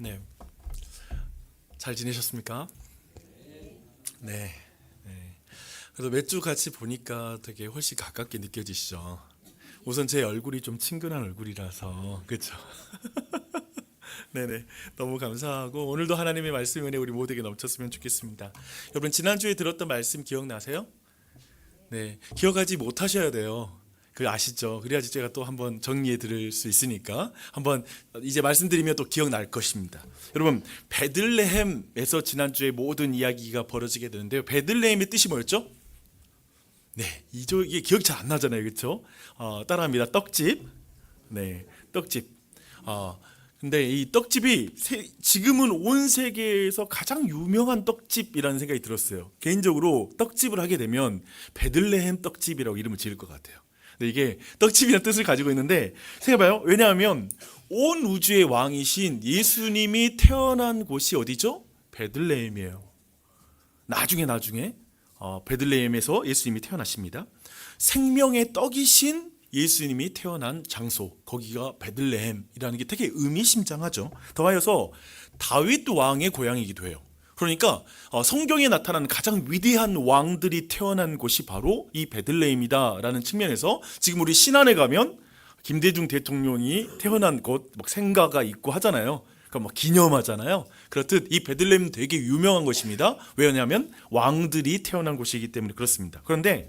네, 잘 지내셨습니까? 네, 그래서 몇 주 같이 보니까 되게 훨씬 가깝게 느껴지시죠? 우선 제 얼굴이 좀 친근한 얼굴이라서 그렇죠? 네네, 너무 감사하고 오늘도 하나님의 말씀 은혜 우리 모두에게 넘쳤으면 좋겠습니다. 여러분 지난주에 들었던 말씀 기억나세요? 네, 기억하지 못하셔야 돼요. 그 아시죠? 그래야지 제가 또 한번 정리해 드릴 수 있으니까 한번 이제 말씀드리면 또 기억날 것입니다. 여러분 베들레헴에서 지난주에 모든 이야기가 벌어지게 되는데요. 베들레헴의 뜻이 뭐였죠? 네, 이게 기억이 잘 안 나잖아요, 그렇죠? 따라합니다. 떡집. 네, 떡집. 근데 이 떡집이 지금은 온 세계에서 가장 유명한 떡집이라는 생각이 들었어요. 개인적으로 떡집을 하게 되면 베들레헴 떡집이라고 이름을 지을 것 같아요. 근데 이게 떡집이라는 뜻을 가지고 있는데 생각해봐요. 왜냐하면 온 우주의 왕이신 예수님이 태어난 곳이 어디죠? 베들레헴이에요. 나중에 베들레헴에서 예수님이 태어나십니다. 생명의 떡이신 예수님이 태어난 장소, 거기가 베들레헴이라는 게 되게 의미심장하죠. 더하여서 다윗 왕의 고향이기도 해요. 그러니까 성경에 나타나는 가장 위대한 왕들이 태어난 곳이 바로 이 베들레헴이다라는 측면에서 지금 우리 신안에 가면 김대중 대통령이 태어난 곳 막 생가가 있고 하잖아요. 그러니까 막 기념하잖아요. 그렇듯 이 베들레헴은 되게 유명한 곳입니다. 왜냐하면 왕들이 태어난 곳이기 때문에 그렇습니다. 그런데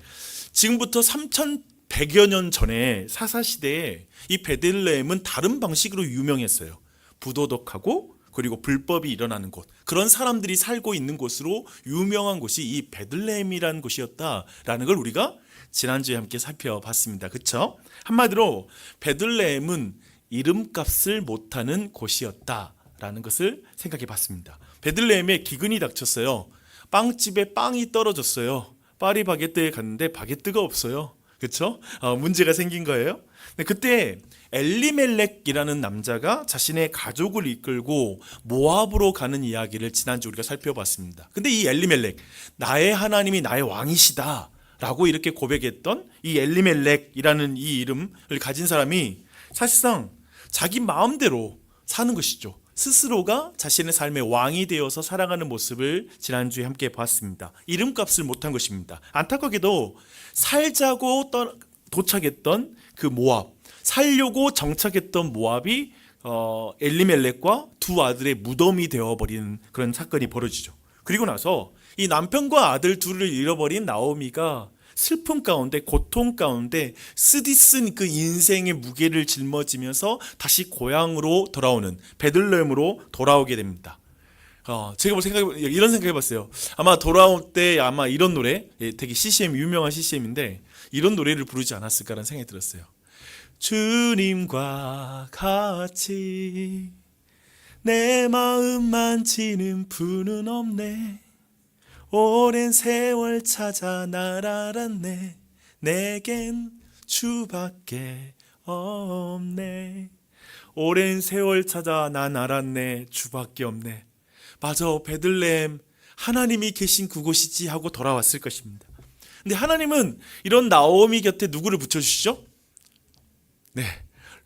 지금부터 3100여 년 전에 사사시대에 이 베들레헴은 다른 방식으로 유명했어요. 부도덕하고 그리고 불법이 일어나는 곳, 그런 사람들이 살고 있는 곳으로 유명한 곳이 이 베들레헴이라는 곳이었다라는 걸 우리가 지난주에 함께 살펴봤습니다. 그렇죠? 한마디로 베들레헴은 이름값을 못하는 곳이었다라는 것을 생각해 봤습니다. 베들레헴에 기근이 닥쳤어요. 빵집에 빵이 떨어졌어요. 파리바게뜨에 갔는데 바게뜨가 없어요. 그렇죠? 문제가 생긴 거예요. 그때 엘리멜렉이라는 남자가 자신의 가족을 이끌고 모압으로 가는 이야기를 지난주 우리가 살펴봤습니다. 근데 이 엘리멜렉, 나의 하나님이 나의 왕이시다 라고 이렇게 고백했던 이 엘리멜렉이라는 이 이름을 가진 사람이 사실상 자기 마음대로 사는 것이죠. 스스로가 자신의 삶의 왕이 되어서 살아가는 모습을 지난주에 함께 봤습니다. 이름값을 못한 것입니다. 안타깝게도 살자고 도착했던 그 모압, 살려고 정착했던 모압이 엘리멜렉과 두 아들의 무덤이 되어버리는 그런 사건이 벌어지죠. 그리고 나서 이 남편과 아들 둘을 잃어버린 나오미가 슬픔 가운데, 고통 가운데 쓰디쓴 그 인생의 무게를 짊어지면서 다시 고향으로 돌아오는, 베들레헴으로 돌아오게 됩니다. 제가 이런 생각해봤어요. 아마 돌아올 때 아마 이런 노래, 되게 CCM, 유명한 CCM인데 이런 노래를 부르지 않았을까라는 생각이 들었어요. 주님과 같이 내 마음 만지는 분은 없네. 오랜 세월 찾아 날 알았네. 내겐 주밖에 없네. 오랜 세월 찾아 난 알았네. 주밖에 없네. 맞아, 베들레헴 하나님이 계신 그곳이지 하고 돌아왔을 것입니다. 근데 하나님은 이런 나오미 곁에 누구를 붙여주시죠? 네,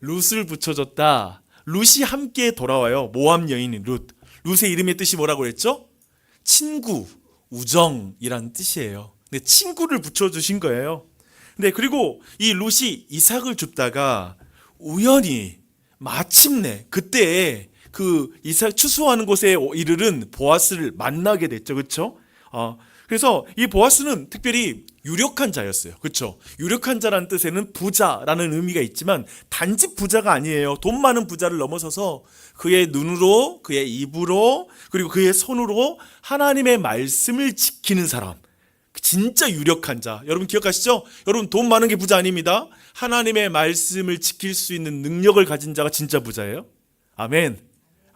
룻을 붙여줬다. 룻이 함께 돌아와요. 모압 여인인 룻. 룻의 이름의 뜻이 뭐라고 했죠? 친구, 우정이란 뜻이에요. 근데 친구를 붙여주신 거예요. 근데 그리고 이 룻이 이삭을 줍다가 우연히 마침내 그때 그 이삭 추수하는 곳에 이르른 보아스를 만나게 됐죠. 그렇죠? 그래서 이 보아스는 특별히 유력한 자였어요. 그렇죠? 유력한 자라는 뜻에는 부자라는 의미가 있지만 단지 부자가 아니에요. 돈 많은 부자를 넘어서서 그의 눈으로, 그의 입으로, 그리고 그의 손으로 하나님의 말씀을 지키는 사람. 진짜 유력한 자. 여러분 기억하시죠? 여러분 돈 많은 게 부자 아닙니다. 하나님의 말씀을 지킬 수 있는 능력을 가진 자가 진짜 부자예요. 아멘.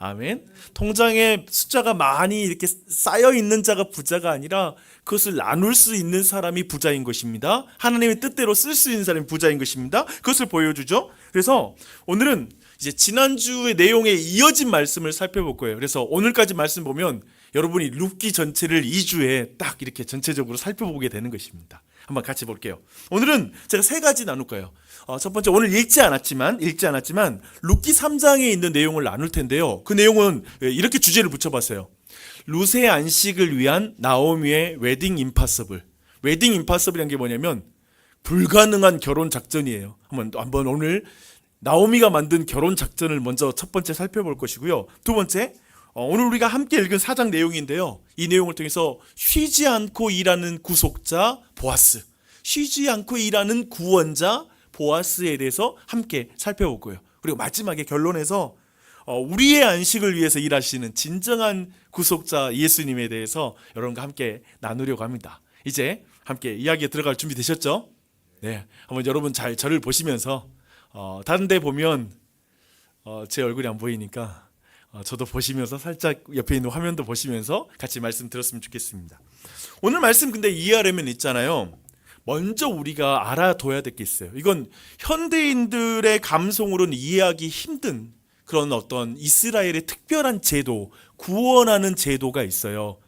아멘. 통장에 숫자가 많이 이렇게 쌓여 있는 자가 부자가 아니라 그것을 나눌 수 있는 사람이 부자인 것입니다. 하나님의 뜻대로 쓸 수 있는 사람이 부자인 것입니다. 그것을 보여주죠. 그래서 오늘은 이제 지난주의 내용에 이어진 말씀을 살펴볼 거예요. 그래서 오늘까지 말씀 보면 여러분이 룻기 전체를 2주에 딱 이렇게 전체적으로 살펴보게 되는 것입니다. 한번 같이 볼게요. 오늘은 제가 세 가지 나눌 거예요. 첫 번째, 오늘 읽지 않았지만 룻기 3장에 있는 내용을 나눌 텐데요. 그 내용은 이렇게 주제를 붙여봤어요. 룻의 안식을 위한 나오미의 웨딩 임파서블. 웨딩 임파서블이란 게 뭐냐면 불가능한 결혼 작전이에요. 한번 오늘 나오미가 만든 결혼 작전을 먼저 첫 번째 살펴볼 것이고요. 두 번째, 오늘 우리가 함께 읽은 4장 내용인데요. 이 내용을 통해서 쉬지 않고 일하는 구속자 보아스, 쉬지 않고 일하는 구원자 보아스에 대해서 함께 살펴보고요. 그리고 마지막에 결론에서 우리의 안식을 위해서 일하시는 진정한 구속자 예수님에 대해서 여러분과 함께 나누려고 합니다. 이제 함께 이야기에 들어갈 준비 되셨죠? 네, 한번 여러분 잘 저를 보시면서 다른 데 보면 제 얼굴이 안 보이니까 저도 보시면서 살짝 옆에 있는 화면도 보시면서 같이 말씀 들었으면 좋겠습니다. 오늘 말씀 근데 이해하려면 있잖아요. 먼저 우리가 알아둬야 될 게 있어요. 이건 현대인들의 감성으로는 이해하기 힘든 그런 어떤 이스라엘의 특별한 제도, 구원하는 제도가 있어요.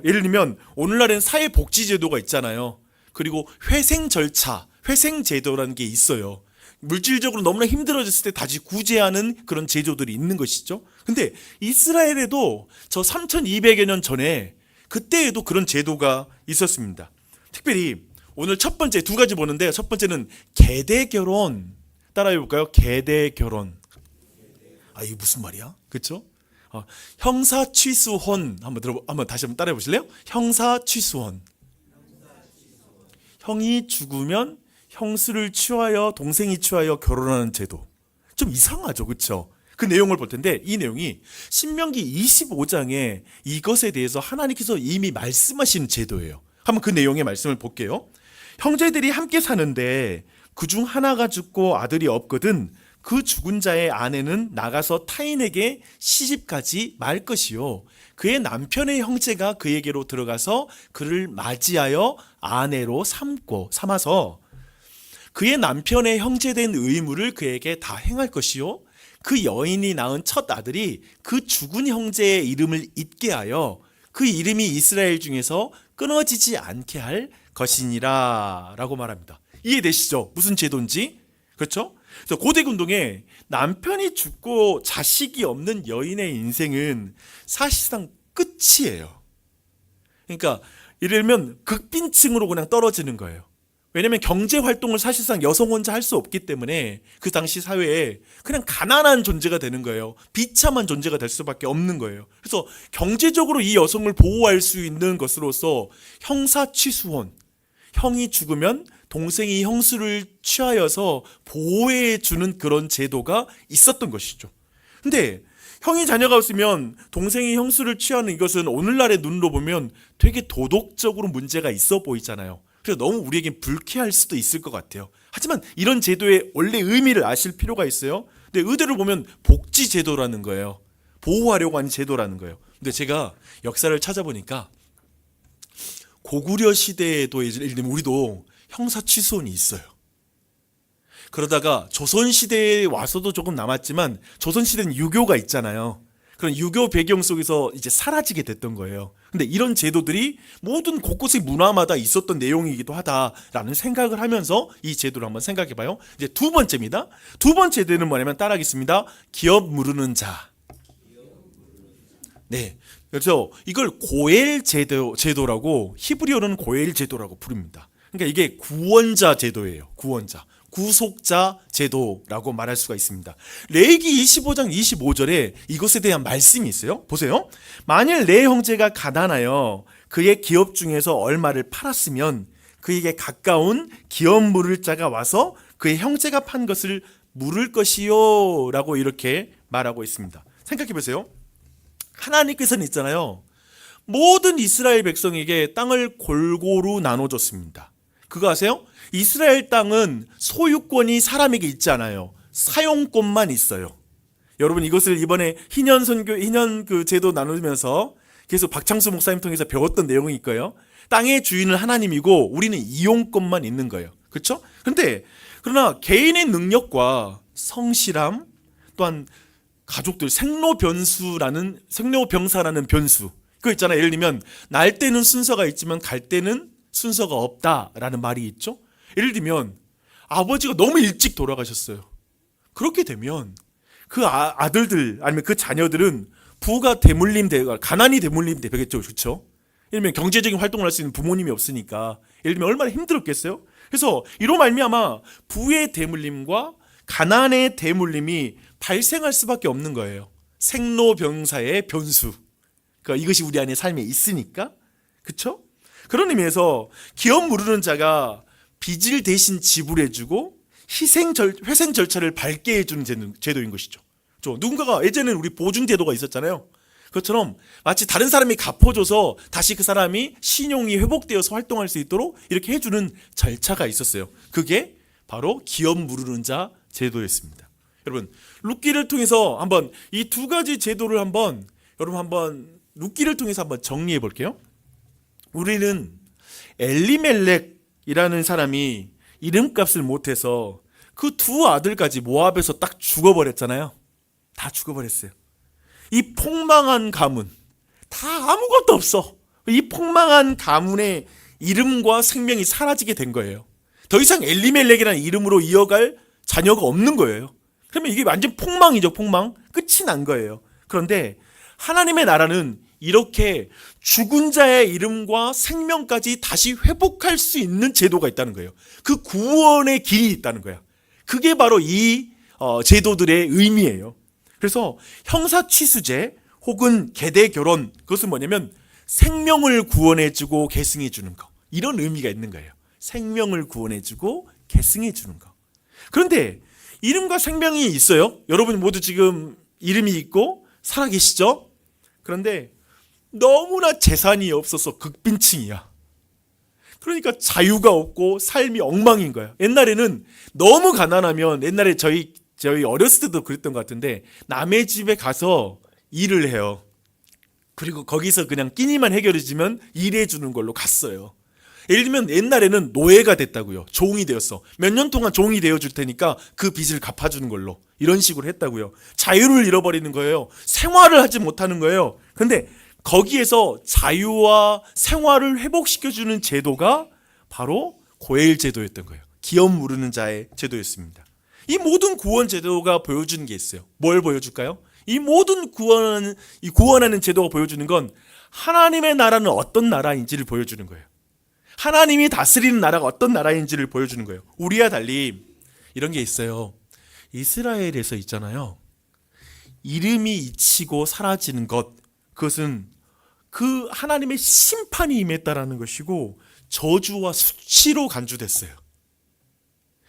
예를 들면 오늘날엔 사회복지제도가 있잖아요. 그리고 회생 절차, 회생 제도라는 게 있어요. 물질적으로 너무나 힘들어졌을 때 다시 구제하는 그런 제도들이 있는 것이죠. 근데 이스라엘에도 저 3200여 년 전에 그때에도 그런 제도가 있었습니다. 특별히 오늘 첫 번째 두 가지 보는데, 첫 번째는 계대 결혼. 따라해 볼까요? 계대 결혼. 이게 무슨 말이야? 그렇죠? 형사 취수혼 한번 다시 한번 따라해 보실래요? 형사 취수혼. 형이 죽으면 형수를 취하여 동생이 취하여 결혼하는 제도. 좀 이상하죠, 그렇죠? 그 내용을 볼 텐데 이 내용이 신명기 25장에 이것에 대해서 하나님께서 이미 말씀하신 제도예요. 한번 그 내용의 말씀을 볼게요. 형제들이 함께 사는데 그중 하나가 죽고 아들이 없거든 그 죽은 자의 아내는 나가서 타인에게 시집가지 말 것이요 그의 남편의 형제가 그에게로 들어가서 그를 맞이하여 아내로 삼아서 그의 남편의 형제된 의무를 그에게 다 행할 것이요 그 여인이 낳은 첫 아들이 그 죽은 형제의 이름을 잊게 하여 그 이름이 이스라엘 중에서 끊어지지 않게 할 것이니라 라고 말합니다. 이해되시죠? 무슨 제도인지? 그렇죠? 그래서 고대운동에 남편이 죽고 자식이 없는 여인의 인생은 사실상 끝이에요. 그러니까 예를 들면 극빈층으로 그냥 떨어지는 거예요. 왜냐하면 경제 활동을 사실상 여성 혼자 할 수 없기 때문에 그 당시 사회에 그냥 가난한 존재가 되는 거예요. 비참한 존재가 될 수밖에 없는 거예요. 그래서 경제적으로 이 여성을 보호할 수 있는 것으로서 형사 취수혼, 형이 죽으면 동생이 형수를 취하여서 보호해 주는 그런 제도가 있었던 것이죠. 근데 형이 자녀가 없으면 동생이 형수를 취하는 이것은 오늘날의 눈으로 보면 되게 도덕적으로 문제가 있어 보이잖아요. 그래서 너무 우리에겐 불쾌할 수도 있을 것 같아요. 하지만 이런 제도의 원래 의미를 아실 필요가 있어요. 근데 의대로 보면 복지 제도라는 거예요. 보호하려고 하는 제도라는 거예요. 근데 제가 역사를 찾아보니까 고구려 시대에도 예를 들면 우리도 형사취소원이 있어요. 그러다가 조선시대에 와서도 조금 남았지만 조선시대는 유교가 있잖아요. 그런 유교 배경 속에서 이제 사라지게 됐던 거예요. 근데 이런 제도들이 모든 곳곳의 문화마다 있었던 내용이기도 하다라는 생각을 하면서 이 제도를 한번 생각해 봐요. 이제 두 번째입니다. 두 번째 제도는 뭐냐면 따라하겠습니다. 기업 무르는 자. 네. 그래서 이걸 고엘 제도라고 히브리어로는 고엘 제도라고 부릅니다. 그러니까 이게 구원자 제도예요. 구원자. 구속자 제도라고 말할 수가 있습니다. 레위기 25장 25절에 이것에 대한 말씀이 있어요. 보세요. 만일 내 형제가 가난하여 그의 기업 중에서 얼마를 팔았으면 그에게 가까운 기업 물을 자가 와서 그의 형제가 판 것을 물을 것이요 라고 이렇게 말하고 있습니다. 생각해 보세요. 하나님께서는 있잖아요. 모든 이스라엘 백성에게 땅을 골고루 나눠줬습니다. 그거 아세요? 이스라엘 땅은 소유권이 사람에게 있지 않아요. 사용권만 있어요. 여러분 이것을 이번에 희년 그 제도 나누면서 계속 박창수 목사님 통해서 배웠던 내용이 있고요. 땅의 주인은 하나님이고 우리는 이용권만 있는 거예요. 그렇죠? 그러나 개인의 능력과 성실함 또한 가족들 생로병사라는 변수 그거 있잖아요. 예를 들면 날 때는 순서가 있지만 갈 때는 순서가 없다라는 말이 있죠. 예를 들면 아버지가 너무 일찍 돌아가셨어요. 그렇게 되면 그 아들들 아니면 그 자녀들은 부가 대물림 되가 가난이 대물림 되겠죠. 그렇죠? 예를 들면 경제적인 활동을 할 수 있는 부모님이 없으니까 예를 들면 얼마나 힘들었겠어요? 그래서 이로 말미암아 부의 대물림과 가난의 대물림이 발생할 수밖에 없는 거예요. 생로병사의 변수. 그러니까 이것이 우리 안에 삶에 있으니까. 그렇죠? 그런 의미에서 기업 무르는 자가 빚을 대신 지불해주고 회생 절차를 밟게 해주는 제도인 것이죠. 누군가가 예전에는 우리 보증 제도가 있었잖아요. 그것처럼 마치 다른 사람이 갚아줘서 다시 그 사람이 신용이 회복되어서 활동할 수 있도록 이렇게 해주는 절차가 있었어요. 그게 바로 기업 무르는 자 제도였습니다. 여러분 룻기를 통해서 한번 이 두 가지 제도를 여러분 한번 룻기를 통해서 한번 정리해 볼게요. 우리는 엘리멜렉이라는 사람이 이름값을 못해서 그 두 아들까지 모압에서 딱 죽어버렸잖아요. 다 죽어버렸어요. 이 폭망한 가문, 다 아무것도 없어. 이 폭망한 가문의 이름과 생명이 사라지게 된 거예요. 더 이상 엘리멜렉이라는 이름으로 이어갈 자녀가 없는 거예요. 그러면 이게 완전 폭망이죠. 폭망. 끝이 난 거예요. 그런데 하나님의 나라는 이렇게 죽은 자의 이름과 생명까지 다시 회복할 수 있는 제도가 있다는 거예요. 그 구원의 길이 있다는 거야. 그게 바로 이 제도들의 의미예요. 그래서 형사취수제 혹은 계대결혼, 그것은 뭐냐면 생명을 구원해주고 계승해주는 거, 이런 의미가 있는 거예요. 생명을 구원해주고 계승해주는 거. 그런데 이름과 생명이 있어요. 여러분 모두 지금 이름이 있고 살아계시죠? 그런데 너무나 재산이 없어서 극빈층이야. 그러니까 자유가 없고 삶이 엉망인 거야. 옛날에는 너무 가난하면, 옛날에 저희 어렸을 때도 그랬던 것 같은데, 남의 집에 가서 일을 해요. 그리고 거기서 그냥 끼니만 해결해주면 일해주는 걸로 갔어요. 예를 들면 옛날에는 노예가 됐다고요. 종이 되었어. 몇 년 동안 종이 되어줄 테니까 그 빚을 갚아주는 걸로, 이런 식으로 했다고요. 자유를 잃어버리는 거예요. 생활을 하지 못하는 거예요. 근데 거기에서 자유와 생활을 회복시켜주는 제도가 바로 고엘 제도였던 거예요. 기업 무르는 자의 제도였습니다. 이 모든 구원 제도가 보여주는 게 있어요. 뭘 보여줄까요? 이 모든 구원하는 제도가 보여주는 건 하나님의 나라는 어떤 나라인지를 보여주는 거예요. 하나님이 다스리는 나라가 어떤 나라인지를 보여주는 거예요. 우리와 달리 이런 게 있어요. 이스라엘에서 있잖아요. 이름이 잊히고 사라지는 것, 그것은 그 하나님의 심판이 임했다라는 것이고 저주와 수치로 간주됐어요.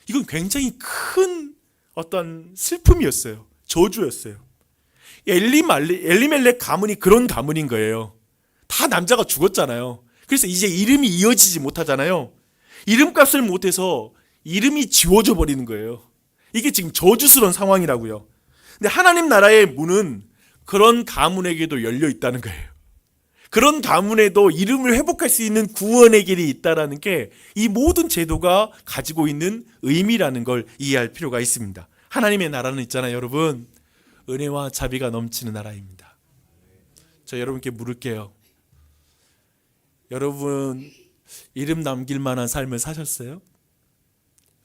이건 굉장히 큰 어떤 슬픔이었어요. 저주였어요. 엘리멜렉 가문이 그런 가문인 거예요. 다 남자가 죽었잖아요. 그래서 이제 이름이 이어지지 못하잖아요. 이름값을 못해서 이름이 지워져 버리는 거예요. 이게 지금 저주스러운 상황이라고요. 근데 하나님 나라의 문은 그런 가문에게도 열려 있다는 거예요. 그런 가문에도 이름을 회복할 수 있는 구원의 길이 있다는 게 이 모든 제도가 가지고 있는 의미라는 걸 이해할 필요가 있습니다. 하나님의 나라는 있잖아요, 여러분. 은혜와 자비가 넘치는 나라입니다. 저 여러분께 물을게요. 여러분 이름 남길 만한 삶을 사셨어요?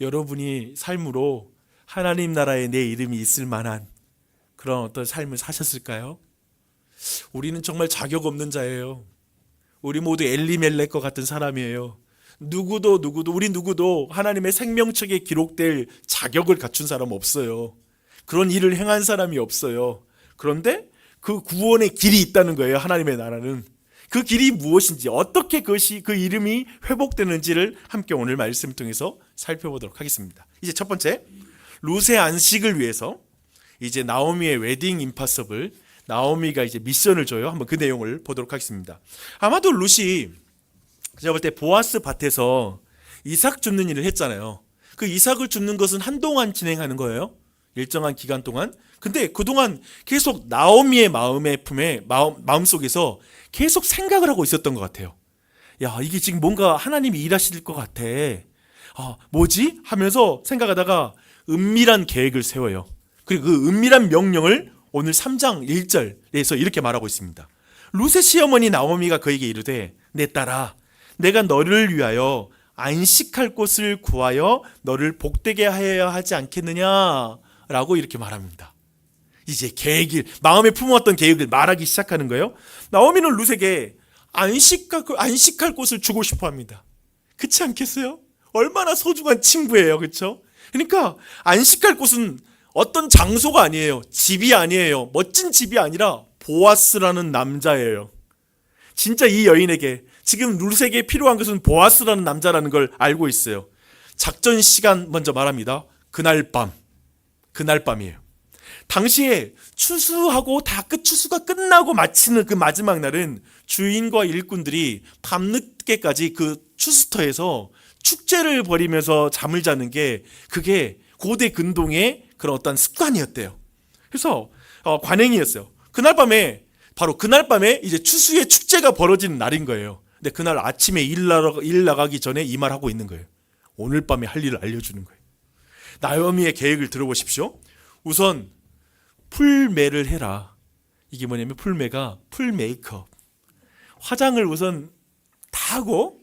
여러분이 삶으로 하나님 나라에 내 이름이 있을 만한 그런 어떤 삶을 사셨을까요? 우리는 정말 자격 없는 자예요. 우리 모두 엘리멜렉과 같은 사람이에요. 우리 누구도 하나님의 생명책에 기록될 자격을 갖춘 사람 없어요. 그런 일을 행한 사람이 없어요. 그런데 그 구원의 길이 있다는 거예요. 하나님의 나라는. 그 길이 무엇인지, 어떻게 그것이, 그 이름이 회복되는지를 함께 오늘 말씀을 통해서 살펴보도록 하겠습니다. 이제 첫 번째, 룻의 안식을 위해서 이제 나오미의 웨딩 임파서블, 나오미가 이제 미션을 줘요. 한번 그 내용을 보도록 하겠습니다. 아마도 룻이 제가 볼 때 보아스 밭에서 이삭 줍는 일을 했잖아요. 그 이삭을 줍는 것은 한동안 진행하는 거예요. 일정한 기간 동안. 근데 그동안 계속 나오미의 마음속에서 계속 생각을 하고 있었던 것 같아요. 야, 이게 지금 뭔가 하나님이 일하실 것 같아. 뭐지? 하면서 생각하다가 은밀한 계획을 세워요. 그리고 그 은밀한 명령을 오늘 3장 1절에서 이렇게 말하고 있습니다. 룻의 시어머니 나오미가 그에게 이르되 내 딸아 내가 너를 위하여 안식할 곳을 구하여 너를 복되게 하여야 하지 않겠느냐라고 이렇게 말합니다. 이제 계획을 마음에 품었던 계획을 말하기 시작하는 거예요. 나오미는 룻에게 안식할 곳을 주고 싶어 합니다. 그렇지 않겠어요? 얼마나 소중한 친구예요. 그렇죠? 그러니까 안식할 곳은 어떤 장소가 아니에요. 집이 아니에요. 멋진 집이 아니라 보아스라는 남자예요. 진짜 이 여인에게 지금 룻에게 필요한 것은 보아스라는 남자라는 걸 알고 있어요. 작전 시간 먼저 말합니다. 그날 밤이에요. 당시에 추수하고 다 추수가 끝나고 마치는 그 마지막 날은 주인과 일꾼들이 밤늦게까지 그 추수터에서 축제를 벌이면서 잠을 자는 게 그게 고대 근동의 그런 어떤 습관이었대요. 그래서 관행이었어요. 바로 그날 밤에 이제 추수의 축제가 벌어지는 날인 거예요. 근데 그날 아침에 일 나가기 전에 이 말 하고 있는 거예요. 오늘 밤에 할 일을 알려주는 거예요. 나오미의 계획을 들어보십시오. 우선 풀매를 해라. 이게 뭐냐면 풀매가 풀 메이크업. 화장을 우선 다 하고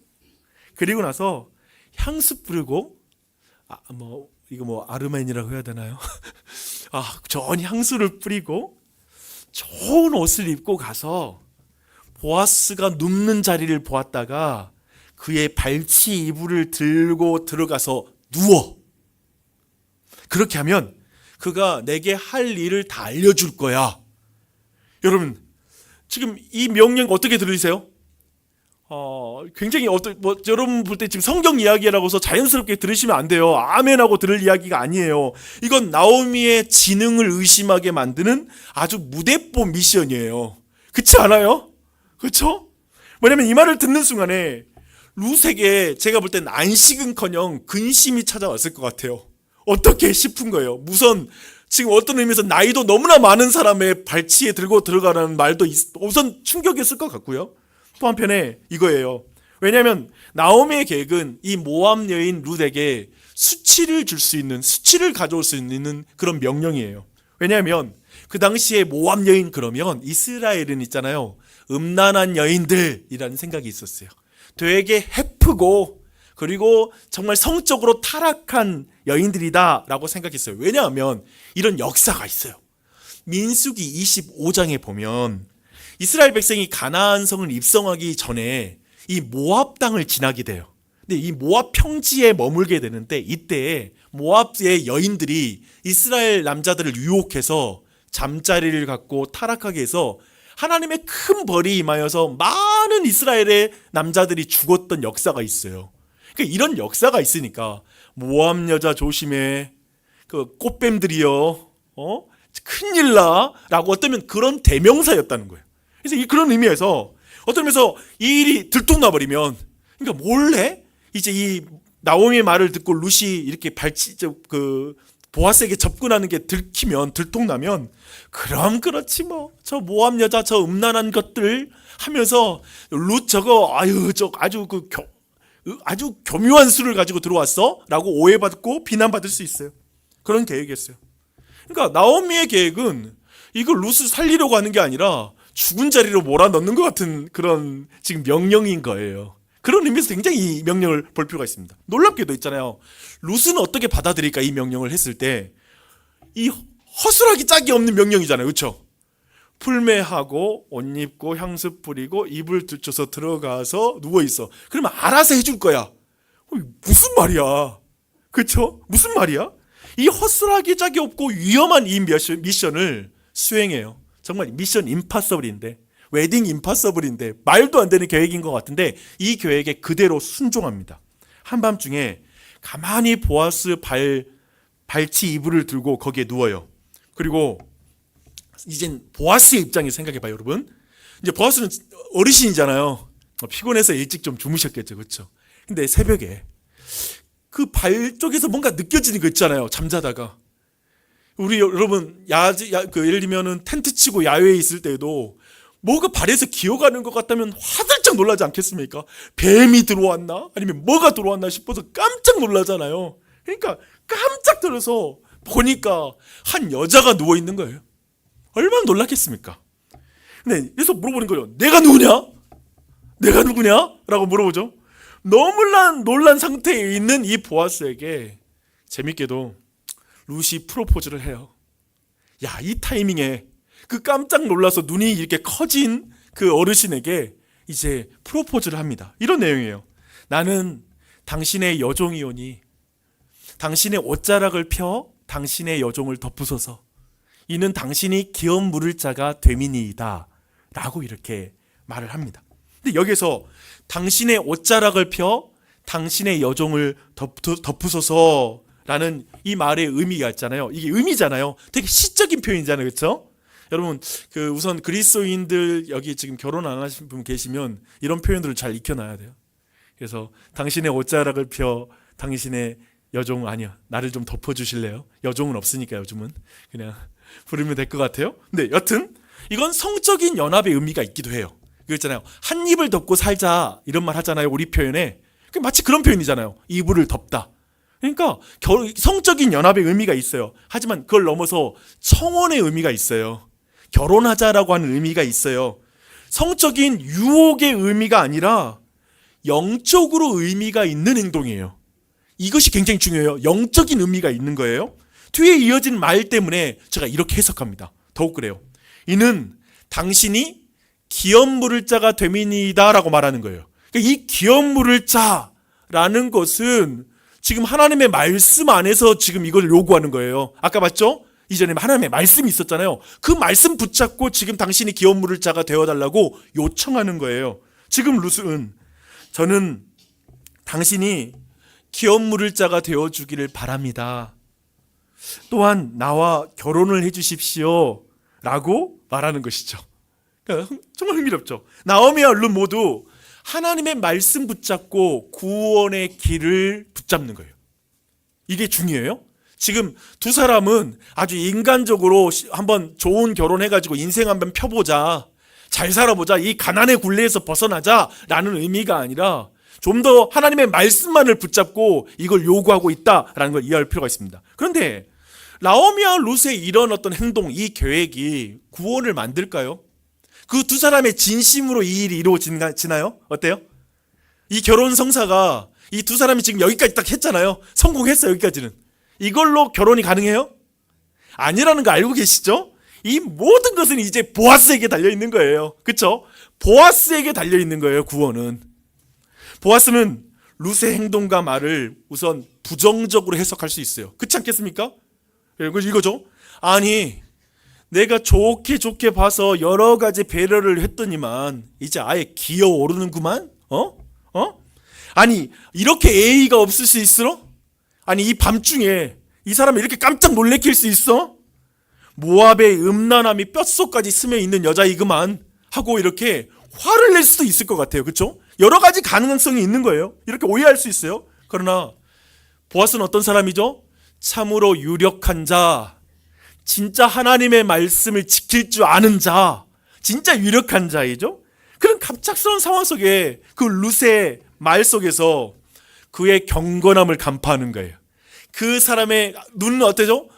그리고 나서 향수 뿌리고 이거 아르마인이라고 해야 되나요? 좋은 향수를 뿌리고 좋은 옷을 입고 가서 보아스가 눕는 자리를 보았다가 그의 발치 이불을 들고 들어가서 누워. 그렇게 하면 그가 내게 할 일을 다 알려줄 거야. 여러분 지금 이 명령 어떻게 들으세요? 굉장히 여러분 볼 때 지금 성경 이야기라고 해서 자연스럽게 들으시면 안 돼요. 아멘하고 들을 이야기가 아니에요. 이건 나오미의 지능을 의심하게 만드는 아주 무대뽀 미션이에요. 그렇지 않아요? 그렇죠? 뭐냐면 이 말을 듣는 순간에 룻에게 제가 볼 땐 안식은커녕 근심이 찾아왔을 것 같아요. 어떻게 싶은 거예요. 우선 지금 어떤 의미에서 나이도 너무나 많은 사람의 발치에 들고 들어가라는 말도 우선 충격이었을 것 같고요. 또 한편에 이거예요. 왜냐하면 나오미의 계획은 이 모압 여인 룻에게 수치를 가져올 수 있는 그런 명령이에요. 왜냐하면 그 당시에 모압 여인 그러면 이스라엘은 있잖아요. 음란한 여인들이라는 생각이 있었어요. 되게 해프고 그리고 정말 성적으로 타락한 여인들이다라고 생각했어요. 왜냐하면 이런 역사가 있어요. 민수기 25장에 보면 이스라엘 백성이 가나안 성을 입성하기 전에 이 모압 땅을 지나게 돼요. 근데 이 모압 평지에 머물게 되는데 이때 모압의 여인들이 이스라엘 남자들을 유혹해서 잠자리를 갖고 타락하게 해서 하나님의 큰 벌이 임하여서 많은 이스라엘의 남자들이 죽었던 역사가 있어요. 그러니까 이런 역사가 있으니까 모압 여자 조심해. 그 꽃뱀들이여. 큰일 나라고 어쩌면 그런 대명사였다는 거예요. 그래서 그런 의미에서 어떤 의미에서 이 일이 들통나버리면 그러니까 몰래 이제 이 나오미의 말을 듣고 룻이 이렇게 보아스에게 접근하는 게 들통나면 그럼 그렇지 뭐 저 모압 여자 저 음란한 것들 하면서 룻 저거 아주 교묘한 수를 가지고 들어왔어 라고 오해받고 비난받을 수 있어요. 그런 계획이었어요. 그러니까 나오미의 계획은 이걸 룻을 살리려고 하는 게 아니라 죽은 자리로 몰아넣는 것 같은 그런 지금 명령인 거예요. 그런 의미에서 굉장히 이 명령을 볼 필요가 있습니다. 놀랍게도 있잖아요. 룻은 어떻게 받아들일까 이 명령을 했을 때 이 허술하기 짝이 없는 명령이잖아요. 그렇죠? 풀매하고 옷 입고 향수 뿌리고 이불 들쳐서 들어가서 누워있어. 그러면 알아서 해줄 거야. 무슨 말이야. 그렇죠? 무슨 말이야? 이 허술하기 짝이 없고 위험한 이 미션을 수행해요. 정말 미션 임파서블인데 웨딩 임파서블인데 말도 안 되는 계획인 것 같은데 이 계획에 그대로 순종합니다. 한밤중에 가만히 보아스 발치 이불을 들고 거기에 누워요. 그리고 이젠 보아스의 입장에서 생각해봐요. 여러분 이제 보아스는 어르신이잖아요. 피곤해서 일찍 좀 주무셨겠죠. 그렇죠? 근데 새벽에 그 발 쪽에서 뭔가 느껴지는 거 있잖아요. 잠자다가 우리 여러분 예를 들면은 텐트 치고 야외에 있을 때도 뭐가 발에서 기어가는 것 같다면 화들짝 놀라지 않겠습니까? 뱀이 들어왔나? 아니면 뭐가 들어왔나 싶어서 깜짝 놀라잖아요. 그러니까 깜짝 놀라서 보니까 한 여자가 누워있는 거예요. 얼마나 놀랐겠습니까? 네, 그래서 물어보는 거예요. 내가 누구냐? 내가 누구냐? 라고 물어보죠. 너무 놀란 상태에 있는 이 보아스에게 재밌게도 룻이 프로포즈를 해요. 야, 이 타이밍에 그 깜짝 놀라서 눈이 이렇게 커진 그 어르신에게 이제 프로포즈를 합니다. 이런 내용이에요. 나는 당신의 여종이오니 당신의 옷자락을 펴 당신의 여종을 덮으소서. 이는 당신이 기업 물을 자가 됨이니이다. 라고 이렇게 말을 합니다. 근데 여기서 당신의 옷자락을 펴 당신의 여종을 덮으소서 라는 이 말의 의미가 있잖아요. 이게 의미잖아요. 되게 시적인 표현이잖아요. 그렇죠? 여러분, 우선 그리스도인들 여기 지금 결혼 안 하신 분 계시면 이런 표현들을 잘 익혀놔야 돼요. 그래서 당신의 옷자락을 펴 당신의 여종, 아니야, 나를 좀 덮어주실래요? 여종은 없으니까 요즘은 그냥 부르면 될 것 같아요. 근데 여튼 이건 성적인 연합의 의미가 있기도 해요. 그렇잖아요. 한 입을 덮고 살자 이런 말 하잖아요. 우리 표현에 마치 그런 표현이잖아요. 이불을 덮다. 그러니까 성적인 연합의 의미가 있어요. 하지만 그걸 넘어서 청혼의 의미가 있어요. 결혼하자라고 하는 의미가 있어요. 성적인 유혹의 의미가 아니라 영적으로 의미가 있는 행동이에요. 이것이 굉장히 중요해요. 영적인 의미가 있는 거예요. 뒤에 이어진 말 때문에 제가 이렇게 해석합니다. 더욱 그래요. 이는 당신이 기업 물을 자가 됨이니이다 라고 말하는 거예요. 그러니까 이 기업 물을 자라는 것은 지금 하나님의 말씀 안에서 지금 이걸 요구하는 거예요. 아까 봤죠? 이전에 하나님의 말씀이 있었잖아요. 그 말씀 붙잡고 지금 당신이 기업 물을 자가 되어달라고 요청하는 거예요. 지금 룻은 저는 당신이 기업 물을 자가 되어주기를 바랍니다. 또한 나와 결혼을 해주십시오 라고 말하는 것이죠. 그러니까 정말 흥미롭죠. 나오미와 룻 모두 하나님의 말씀 붙잡고 구원의 길을 붙잡는 거예요. 이게 중요해요. 지금 두 사람은 아주 인간적으로 한번 좋은 결혼해가지고 인생 한번 펴보자, 잘 살아보자, 이 가난의 굴레에서 벗어나자라는 의미가 아니라 좀 더 하나님의 말씀만을 붙잡고 이걸 요구하고 있다라는 걸 이해할 필요가 있습니다. 그런데 나오미와 룻의 이런 어떤 행동, 이 계획이 구원을 만들까요? 그 두 사람의 진심으로 이 일이 이루어지나요? 어때요? 이 결혼 성사가 이 두 사람이 지금 여기까지 딱 했잖아요. 성공했어요. 여기까지는. 이걸로 결혼이 가능해요? 아니라는 거 알고 계시죠? 이 모든 것은 이제 보아스에게 달려있는 거예요. 그렇죠? 보아스에게 달려있는 거예요. 구원은. 보아스는 룻의 행동과 말을 우선 부정적으로 해석할 수 있어요. 그렇지 않겠습니까? 이거죠. 아니, 내가 좋게 봐서 여러 가지 배려를 했더니만 이제 아예 기어오르는구만? 아니, 이렇게 예의가 없을 수 있어? 아니, 이 밤중에 이 사람이 이렇게 깜짝 놀래킬 수 있어? 모압의 음란함이 뼛속까지 스며 있는 여자이구만 하고 이렇게 화를 낼 수도 있을 것 같아요. 그렇죠? 여러 가지 가능성이 있는 거예요. 이렇게 오해할 수 있어요. 그러나 보아스는 어떤 사람이죠? 참으로 유력한 자, 진짜 하나님의 말씀을 지킬 줄 아는 자, 진짜 유력한 자이죠. 그런 갑작스러운 상황 속에 그 룻의 말 속에서 그의 경건함을 간파하는 거예요. 그 사람의 눈은 어때죠?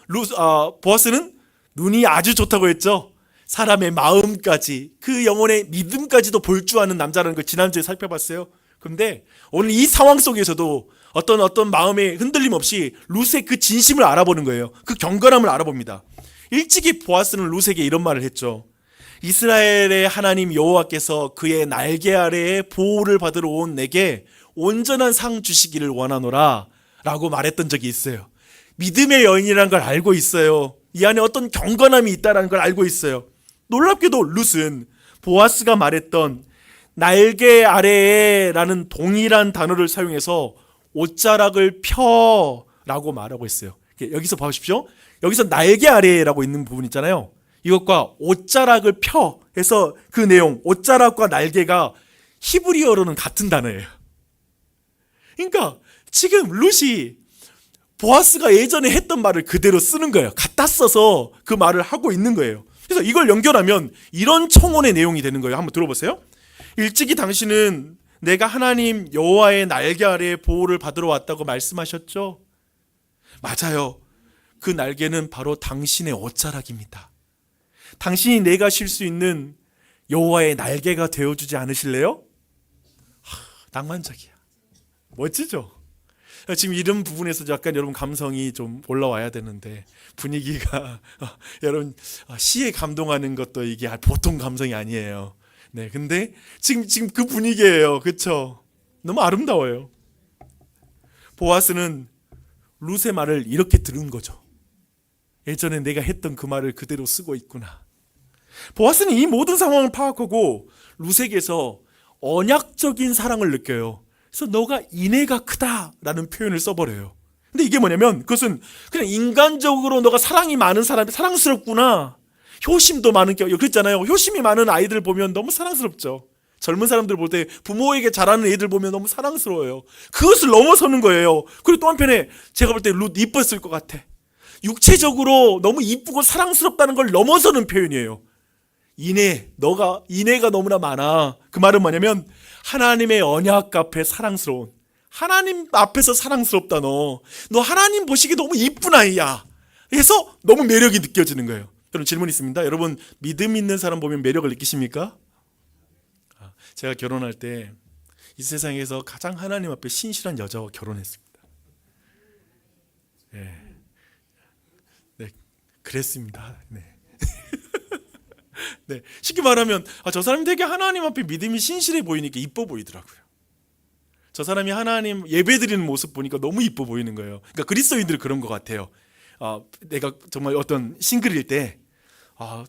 보아스는 눈이 아주 좋다고 했죠. 사람의 마음까지, 그 영혼의 믿음까지도 볼 줄 아는 남자라는 걸 지난주에 살펴봤어요. 그런데 오늘 이 상황 속에서도 어떤 마음의 흔들림 없이 룻의 그 진심을 알아보는 거예요. 그 경건함을 알아봅니다. 일찍이 보아스는 룻에게 이런 말을 했죠. 이스라엘의 하나님 여호와께서 그의 날개 아래에 보호를 받으러 온 내게 온전한 상 주시기를 원하노라 라고 말했던 적이 있어요. 믿음의 여인이라는 걸 알고 있어요. 이 안에 어떤 경건함이 있다는 걸 알고 있어요. 놀랍게도 룻은 보아스가 말했던 날개 아래에 라는 동일한 단어를 사용해서 옷자락을 펴 라고 말하고 있어요. 여기서 봐보십시오. 여기서 날개 아래라고 있는 부분 있잖아요. 이것과 옷자락을 펴 해서 그 내용, 옷자락과 날개가 히브리어로는 같은 단어예요. 그러니까 지금 룻이 보아스가 예전에 했던 말을 그대로 쓰는 거예요. 갖다 써서 그 말을 하고 있는 거예요. 그래서 이걸 연결하면 이런 청혼의 내용이 되는 거예요. 한번 들어보세요. 일찍이 당신은 내가 하나님 여호와의 날개 아래에 보호를 받으러 왔다고 말씀하셨죠? 맞아요. 그 날개는 바로 당신의 옷자락입니다. 당신이 내가 쉴 수 있는 여호와의 날개가 되어주지 않으실래요? 낭만적이야. 멋지죠? 지금 이런 부분에서 약간 여러분 감성이 좀 올라와야 되는데 분위기가 여러분 시에 감동하는 것도 이게 보통 감성이 아니에요. 네, 근데 지금 그 분위기예요. 그렇죠? 너무 아름다워요. 보아스는 룻의 말을 이렇게 들은 거죠. 예전에 내가 했던 그 말을 그대로 쓰고 있구나. 보아스는 이 모든 상황을 파악하고 룻에게서 언약적인 사랑을 느껴요. 그래서 너가 인애가 크다라는 표현을 써버려요. 근데 이게 뭐냐면 그것은 그냥 인간적으로 너가 사랑이 많은 사람이 사랑스럽구나. 효심도 많은 게 그랬잖아요. 효심이 많은 아이들 보면 너무 사랑스럽죠. 젊은 사람들 볼 때 부모에게 잘하는 애들 보면 너무 사랑스러워요. 그것을 넘어서는 거예요. 그리고 또 한편에 제가 볼 때 룻 이뻤을 것 같아. 육체적으로 너무 이쁘고 사랑스럽다는 걸 넘어서는 표현이에요. 너가 인애가 너무나 많아. 그 말은 뭐냐면 하나님의 언약 앞에 사랑스러운, 하나님 앞에서 사랑스럽다. 너 하나님 보시기에 너무 이쁜 아이야. 그래서 너무 매력이 느껴지는 거예요. 여러분 질문 있습니다. 여러분 믿음 있는 사람 보면 매력을 느끼십니까? 제가 결혼할 때 이 세상에서 가장 하나님 앞에 신실한 여자와 결혼했습니다. 네, 네 그랬습니다. 네. 네, 쉽게 말하면 저 사람이 되게 하나님 앞에 믿음이 신실해 보이니까 이뻐 보이더라고요. 저 사람이 하나님 예배드리는 모습 보니까 너무 이뻐 보이는 거예요. 그러니까 그리스도인들은 그런 것 같아요. 내가 정말 어떤 싱글일 때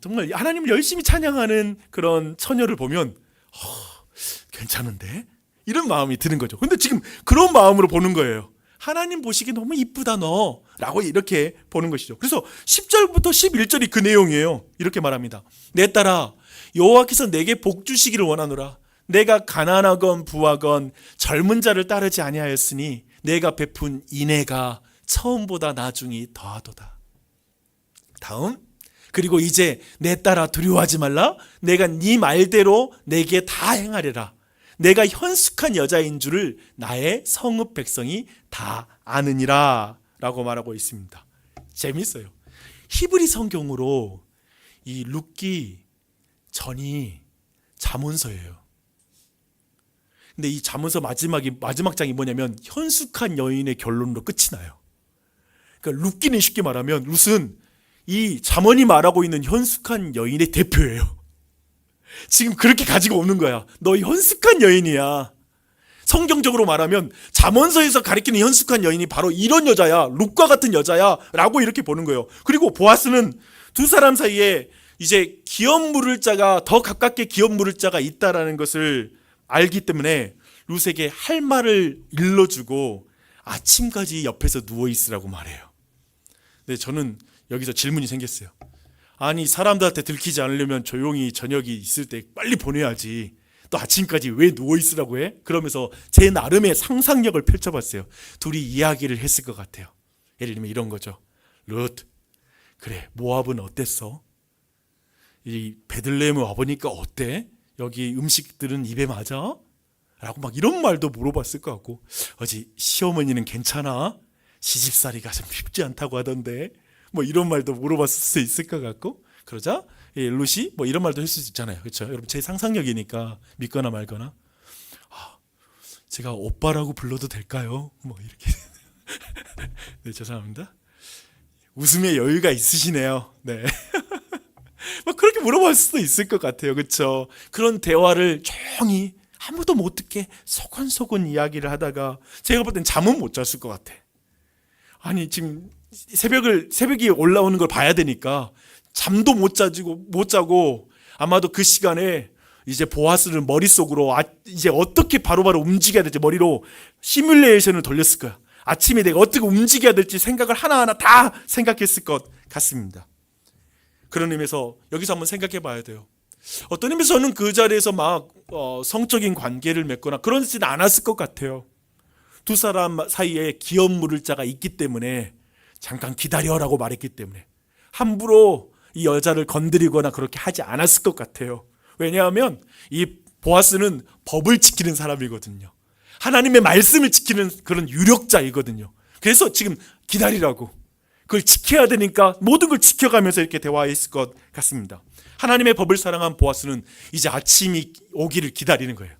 정말 하나님을 열심히 찬양하는 그런 처녀를 보면 괜찮은데? 이런 마음이 드는 거죠. 근데 지금 그런 마음으로 보는 거예요. 하나님 보시기에 너무 이쁘다 너 라고 이렇게 보는 것이죠. 그래서 10절부터 11절이 그 내용이에요. 이렇게 말합니다. 내 딸아 여호와께서 내게 복 주시기를 원하노라. 내가 가난하건 부하건 젊은 자를 따르지 아니하였으니 내가 베푼 인애가 처음보다 나중이 더하도다. 다음 그리고 이제 내 딸아 두려워하지 말라. 내가 네 말대로 내게 다 행하리라. 내가 현숙한 여자인 줄을 나의 성읍 백성이 다 아느니라 라고 말하고 있습니다. 재밌어요. 히브리 성경으로 이 룻기 전이 잠언서예요. 근데 이 잠언서 마지막 장이 뭐냐면 현숙한 여인의 결론으로 끝이 나요. 그러니까 룻기는 쉽게 말하면 룻은 이 잠언이 말하고 있는 현숙한 여인의 대표예요. 지금 그렇게 가지고 오는 거야. 너 현숙한 여인이야. 성경적으로 말하면 잠언서에서 가리키는 현숙한 여인이 바로 이런 여자야. 룻과 같은 여자야 라고 이렇게 보는 거예요. 그리고 보아스는 두 사람 사이에 이제 기업 물을 자가 더 가깝게 기업 물을 자가 있다라는 것을 알기 때문에 룻에게 할 말을 일러주고 아침까지 옆에서 누워있으라고 말해요. 근데 저는 여기서 질문이 생겼어요. 아니 사람들한테 들키지 않으려면 조용히 저녁이 있을 때 빨리 보내야지. 또 아침까지 왜 누워있으라고 해? 그러면서 제 나름의 상상력을 펼쳐봤어요. 둘이 이야기를 했을 것 같아요. 예를 들면 이런 거죠. 룻, 그래 모압은 어땠어? 이 베들레헴에 와보니까 어때? 여기 음식들은 입에 맞아? 라고 막 이런 말도 물어봤을 것 같고 어제 시어머니는 괜찮아? 시집살이가 좀 쉽지 않다고 하던데 뭐 이런 말도 물어봤을 수 있을 것 같고 그러자 룻이 뭐 이런 말도 했을 수 있잖아요. 그렇죠? 여러분 제 상상력이니까 믿거나 말거나 제가 오빠라고 불러도 될까요? 뭐 이렇게 네 죄송합니다. 웃음의 여유가 있으시네요. 네. 뭐 그렇게 물어볼 수도 있을 것 같아요. 그렇죠? 그런 대화를 조용히 아무도 못 듣게 소곤소곤 이야기를 하다가 제가 볼 땐 잠은 못 잤을 것 같아. 아니 지금 새벽이 올라오는 걸 봐야 되니까 잠도 못 자고 아마도 그 시간에 이제 보아스를 머릿속으로 이제 어떻게 바로바로 움직여야 될지 머리로 시뮬레이션을 돌렸을 거야. 아침에 내가 어떻게 움직여야 될지 생각을 하나하나 다 생각했을 것 같습니다. 그런 의미에서 여기서 한번 생각해 봐야 돼요. 어떤 의미에서는 그 자리에서 막 성적인 관계를 맺거나 그러지는 않았을 것 같아요. 두 사람 사이에 기업 물을 자가 있기 때문에 잠깐 기다려라고 말했기 때문에 함부로 이 여자를 건드리거나 그렇게 하지 않았을 것 같아요. 왜냐하면 이 보아스는 법을 지키는 사람이거든요. 하나님의 말씀을 지키는 그런 유력자이거든요. 그래서 지금 기다리라고. 그걸 지켜야 되니까 모든 걸 지켜가면서 이렇게 대화했을 것 같습니다. 하나님의 법을 사랑한 보아스는 이제 아침이 오기를 기다리는 거예요.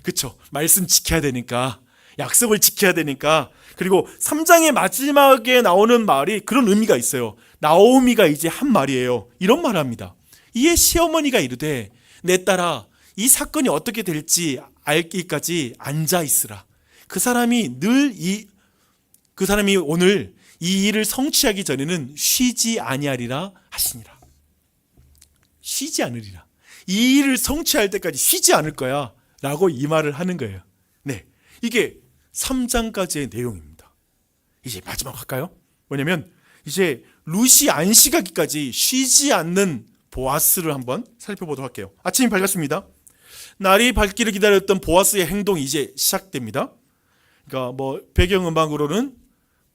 그렇죠? 말씀 지켜야 되니까, 약속을 지켜야 되니까. 그리고 3장의 마지막에 나오는 말이 그런 의미가 있어요. 나오미가 이제 한 말이에요. 이런 말을 합니다. 이에 시어머니가 이르되 내 딸아 이 사건이 어떻게 될지 알기까지 앉아 있으라. 그 사람이 오늘 이 일을 성취하기 전에는 쉬지 아니하리라 하시니라. 쉬지 않으리라. 이 일을 성취할 때까지 쉬지 않을 거야 라고 이 말을 하는 거예요. 네, 이게 3장까지의 내용입니다. 이제 마지막 할까요? 뭐냐면 이제 룻이 안식하기까지 쉬지 않는 보아스를 한번 살펴보도록 할게요. 아침이 밝았습니다. 날이 밝기를 기다렸던 보아스의 행동이 이제 시작됩니다. 그러니까 뭐 배경음악으로는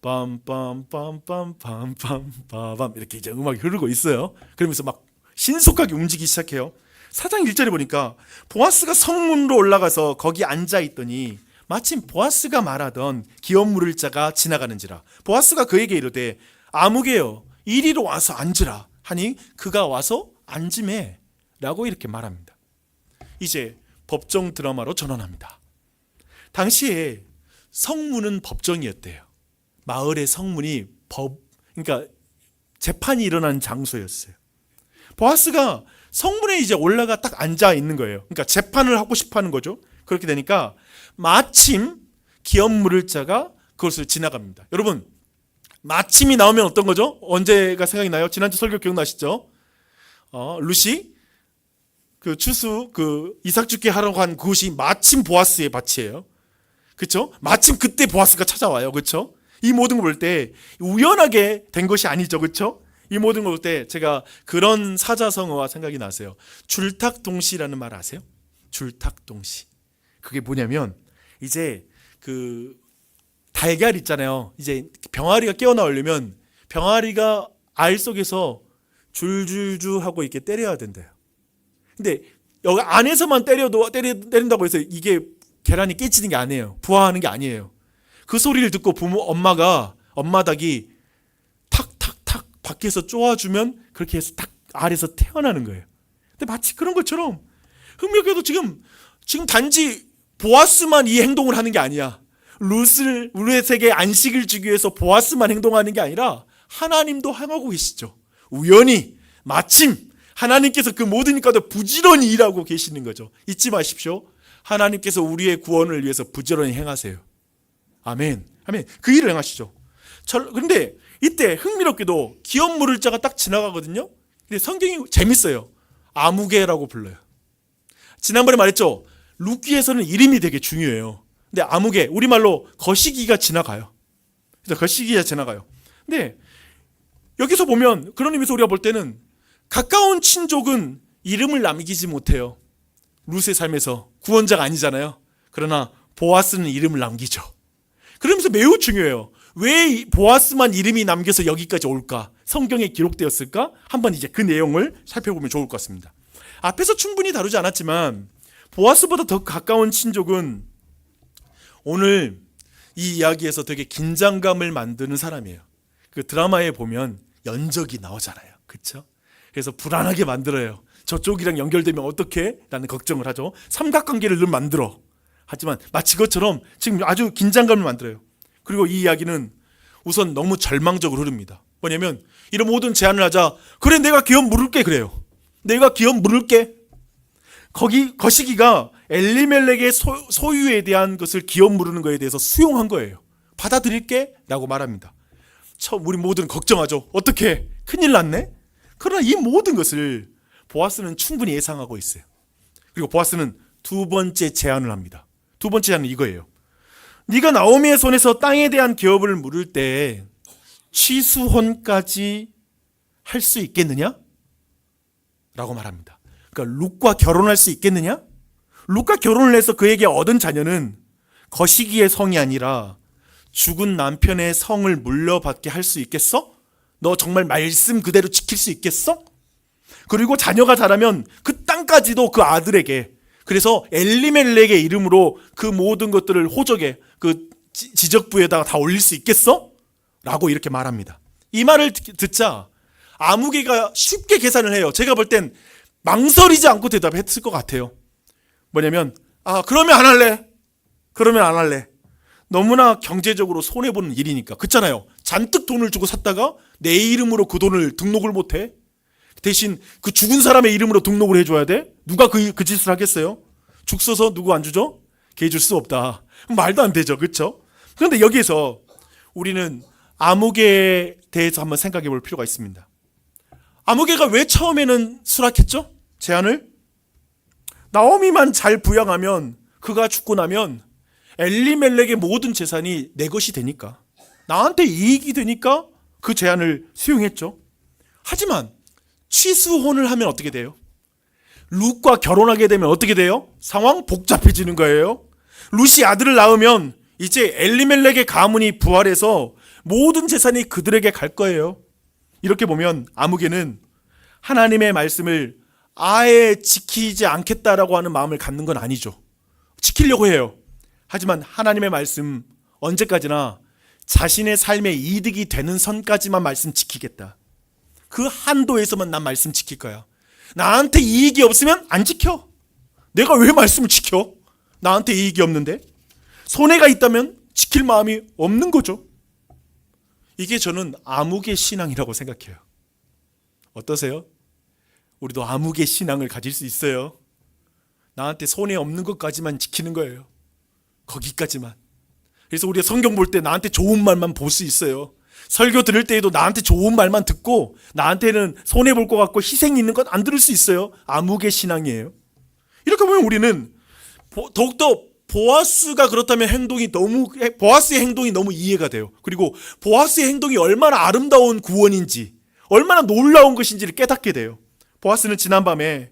빰빰빰빰빰빰빰빰 이렇게 이제 음악이 흐르고 있어요. 그러면서 막 신속하게 움직이기 시작해요. 4장 1절에 보니까 보아스가 성문으로 올라가서 거기 앉아 있더니 마침 보아스가 말하던 기업 물을 자가 지나가는지라. 보아스가 그에게 이르되 아무개여 이리로 와서 앉으라 하니 그가 와서 앉으매 라고 이렇게 말합니다. 이제 법정 드라마로 전환합니다. 당시에 성문은 법정이었대요. 마을의 성문이 그러니까 재판이 일어난 장소였어요. 보아스가 성문에 이제 올라가 딱 앉아 있는 거예요. 그러니까 재판을 하고 싶어 하는 거죠. 그렇게 되니까 마침 기업 물을 자가 그것을 지나갑니다. 여러분, 마침이 나오면 어떤 거죠? 언제가 생각이 나요? 지난주 설교 기억나시죠? 룻이 그 추수 이삭 죽게 하려고 한 그곳이 마침 보아스의 밭이에요. 그렇죠? 마침 그때 보아스가 찾아와요. 그렇죠? 이 모든 걸 볼 때 우연하게 된 것이 아니죠. 그렇죠? 이 모든 걸 볼 때 제가 그런 사자성어가 생각이 나세요. 줄탁동시라는 말 아세요? 줄탁동시. 그게 뭐냐면 이제 그 달걀 있잖아요. 이제 병아리가 깨어나오려면 병아리가 알 속에서 줄줄줄 하고 이렇게 때려야 된대요. 근데 여기 안에서만 때린다고 해서 이게 계란이 깨지는 게 아니에요. 부화하는 게 아니에요. 그 소리를 듣고 엄마 닭이 탁탁탁 밖에서 쪼아주면 그렇게 해서 딱 알에서 태어나는 거예요. 근데 마치 그런 것처럼 흥미롭게도 지금 단지 보아스만 이 행동을 하는 게 아니야. 룻에게 안식을 주기 위해서 보아스만 행동하는 게 아니라 하나님도 행하고 계시죠. 우연히 마침 하나님께서 그 모든 것도 부지런히 일하고 계시는 거죠. 잊지 마십시오. 하나님께서 우리의 구원을 위해서 부지런히 행하세요. 아멘. 아멘. 그 일을 행하시죠. 그런데 이때 흥미롭게도 기업 물을 자가 딱 지나가거든요. 근데 성경이 재밌어요. 아무개라고 불러요. 지난번에 말했죠. 룻기에서는 이름이 되게 중요해요. 근데 아무개, 우리말로 거시기가 지나가요. 그래서 거시기가 지나가요. 근데 여기서 보면 그런 의미에서 우리가 볼 때는 가까운 친족은 이름을 남기지 못해요. 룻의 삶에서 구원자가 아니잖아요. 그러나 보아스는 이름을 남기죠. 그러면서 매우 중요해요. 왜 보아스만 이름이 남겨서 여기까지 올까? 성경에 기록되었을까? 한번 이제 그 내용을 살펴보면 좋을 것 같습니다. 앞에서 충분히 다루지 않았지만 보아스보다 더 가까운 친족은 오늘 이 이야기에서 되게 긴장감을 만드는 사람이에요. 그 드라마에 보면 연적이 나오잖아요. 그렇죠? 그래서 불안하게 만들어요. 저쪽이랑 연결되면 어떻게? 라는 걱정을 하죠. 삼각관계를 늘 만들어. 하지만 마치 그것처럼 지금 아주 긴장감을 만들어요. 그리고 이 이야기는 우선 너무 절망적으로 흐릅니다. 뭐냐면 이런 모든 제안을 하자. 그래, 내가 기업 물을게. 그래요. 내가 기업 물을게. 거시기가 엘리멜렉의 소유에 대한 것을 기업 물으는 것에 대해서 수용한 거예요. 받아들일게 라고 말합니다. 우리 모두는 걱정하죠. 어떻게? 큰일 났네? 그러나 이 모든 것을 보아스는 충분히 예상하고 있어요. 그리고 보아스는 두 번째 제안을 합니다. 두 번째 제안은 이거예요. 네가 나오미의 손에서 땅에 대한 기업을 물을 때 취수혼까지 할 수 있겠느냐? 라고 말합니다. 그러니까 룻과 결혼할 수 있겠느냐? 룻과 결혼을 해서 그에게 얻은 자녀는 거시기의 성이 아니라 죽은 남편의 성을 물려받게 할 수 있겠어? 너 정말 말씀 그대로 지킬 수 있겠어? 그리고 자녀가 자라면 그 땅까지도 그 아들에게, 그래서 엘리멜렉의 이름으로 그 모든 것들을 호적에 그 지적부에다가 다 올릴 수 있겠어? 라고 이렇게 말합니다. 이 말을 듣자 아무개가 쉽게 계산을 해요. 제가 볼 땐 망설이지 않고 대답했을 것 같아요. 뭐냐면 그러면 안 할래. 그러면 안 할래. 너무나 경제적으로 손해보는 일이니까. 그렇잖아요. 잔뜩 돈을 주고 샀다가 내 이름으로 그 돈을 등록을 못해. 대신 그 죽은 사람의 이름으로 등록을 해줘야 돼. 누가 그 짓을 하겠어요? 죽 써서 누구 안 주죠? 걔 줄 수 없다. 말도 안 되죠. 그렇죠? 그런데 여기에서 우리는 아무개에 대해서 한번 생각해 볼 필요가 있습니다. 아무개가 왜 처음에는 수락했죠? 제안을? 나오미만 잘 부양하면, 그가 죽고 나면 엘리멜렉의 모든 재산이 내 것이 되니까, 나한테 이익이 되니까 그 제안을 수용했죠. 하지만 취수혼을 하면 어떻게 돼요? 룻과 결혼하게 되면 어떻게 돼요? 상황 복잡해지는 거예요. 룻이 아들을 낳으면 이제 엘리멜렉의 가문이 부활해서 모든 재산이 그들에게 갈 거예요. 이렇게 보면 아무개는 하나님의 말씀을 아예 지키지 않겠다라고 하는 마음을 갖는 건 아니죠. 지키려고 해요. 하지만 하나님의 말씀 언제까지나 자신의 삶에 이득이 되는 선까지만 말씀 지키겠다. 그 한도에서만 난 말씀 지킬 거야. 나한테 이익이 없으면 안 지켜. 내가 왜 말씀을 지켜? 나한테 이익이 없는데. 손해가 있다면 지킬 마음이 없는 거죠. 이게 저는 아무개 신앙이라고 생각해요. 어떠세요? 우리도 아무개 신앙을 가질 수 있어요. 나한테 손해 없는 것까지만 지키는 거예요. 거기까지만. 그래서 우리가 성경 볼 때 나한테 좋은 말만 볼 수 있어요. 설교 들을 때에도 나한테 좋은 말만 듣고 나한테는 손해 볼 것 같고 희생이 있는 건 안 들을 수 있어요. 아무개 신앙이에요. 이렇게 보면 우리는 더욱더 보아스가 그렇다면 보아스의 행동이 너무 이해가 돼요. 그리고 보아스의 행동이 얼마나 아름다운 구원인지, 얼마나 놀라운 것인지를 깨닫게 돼요. 보아스는 지난밤에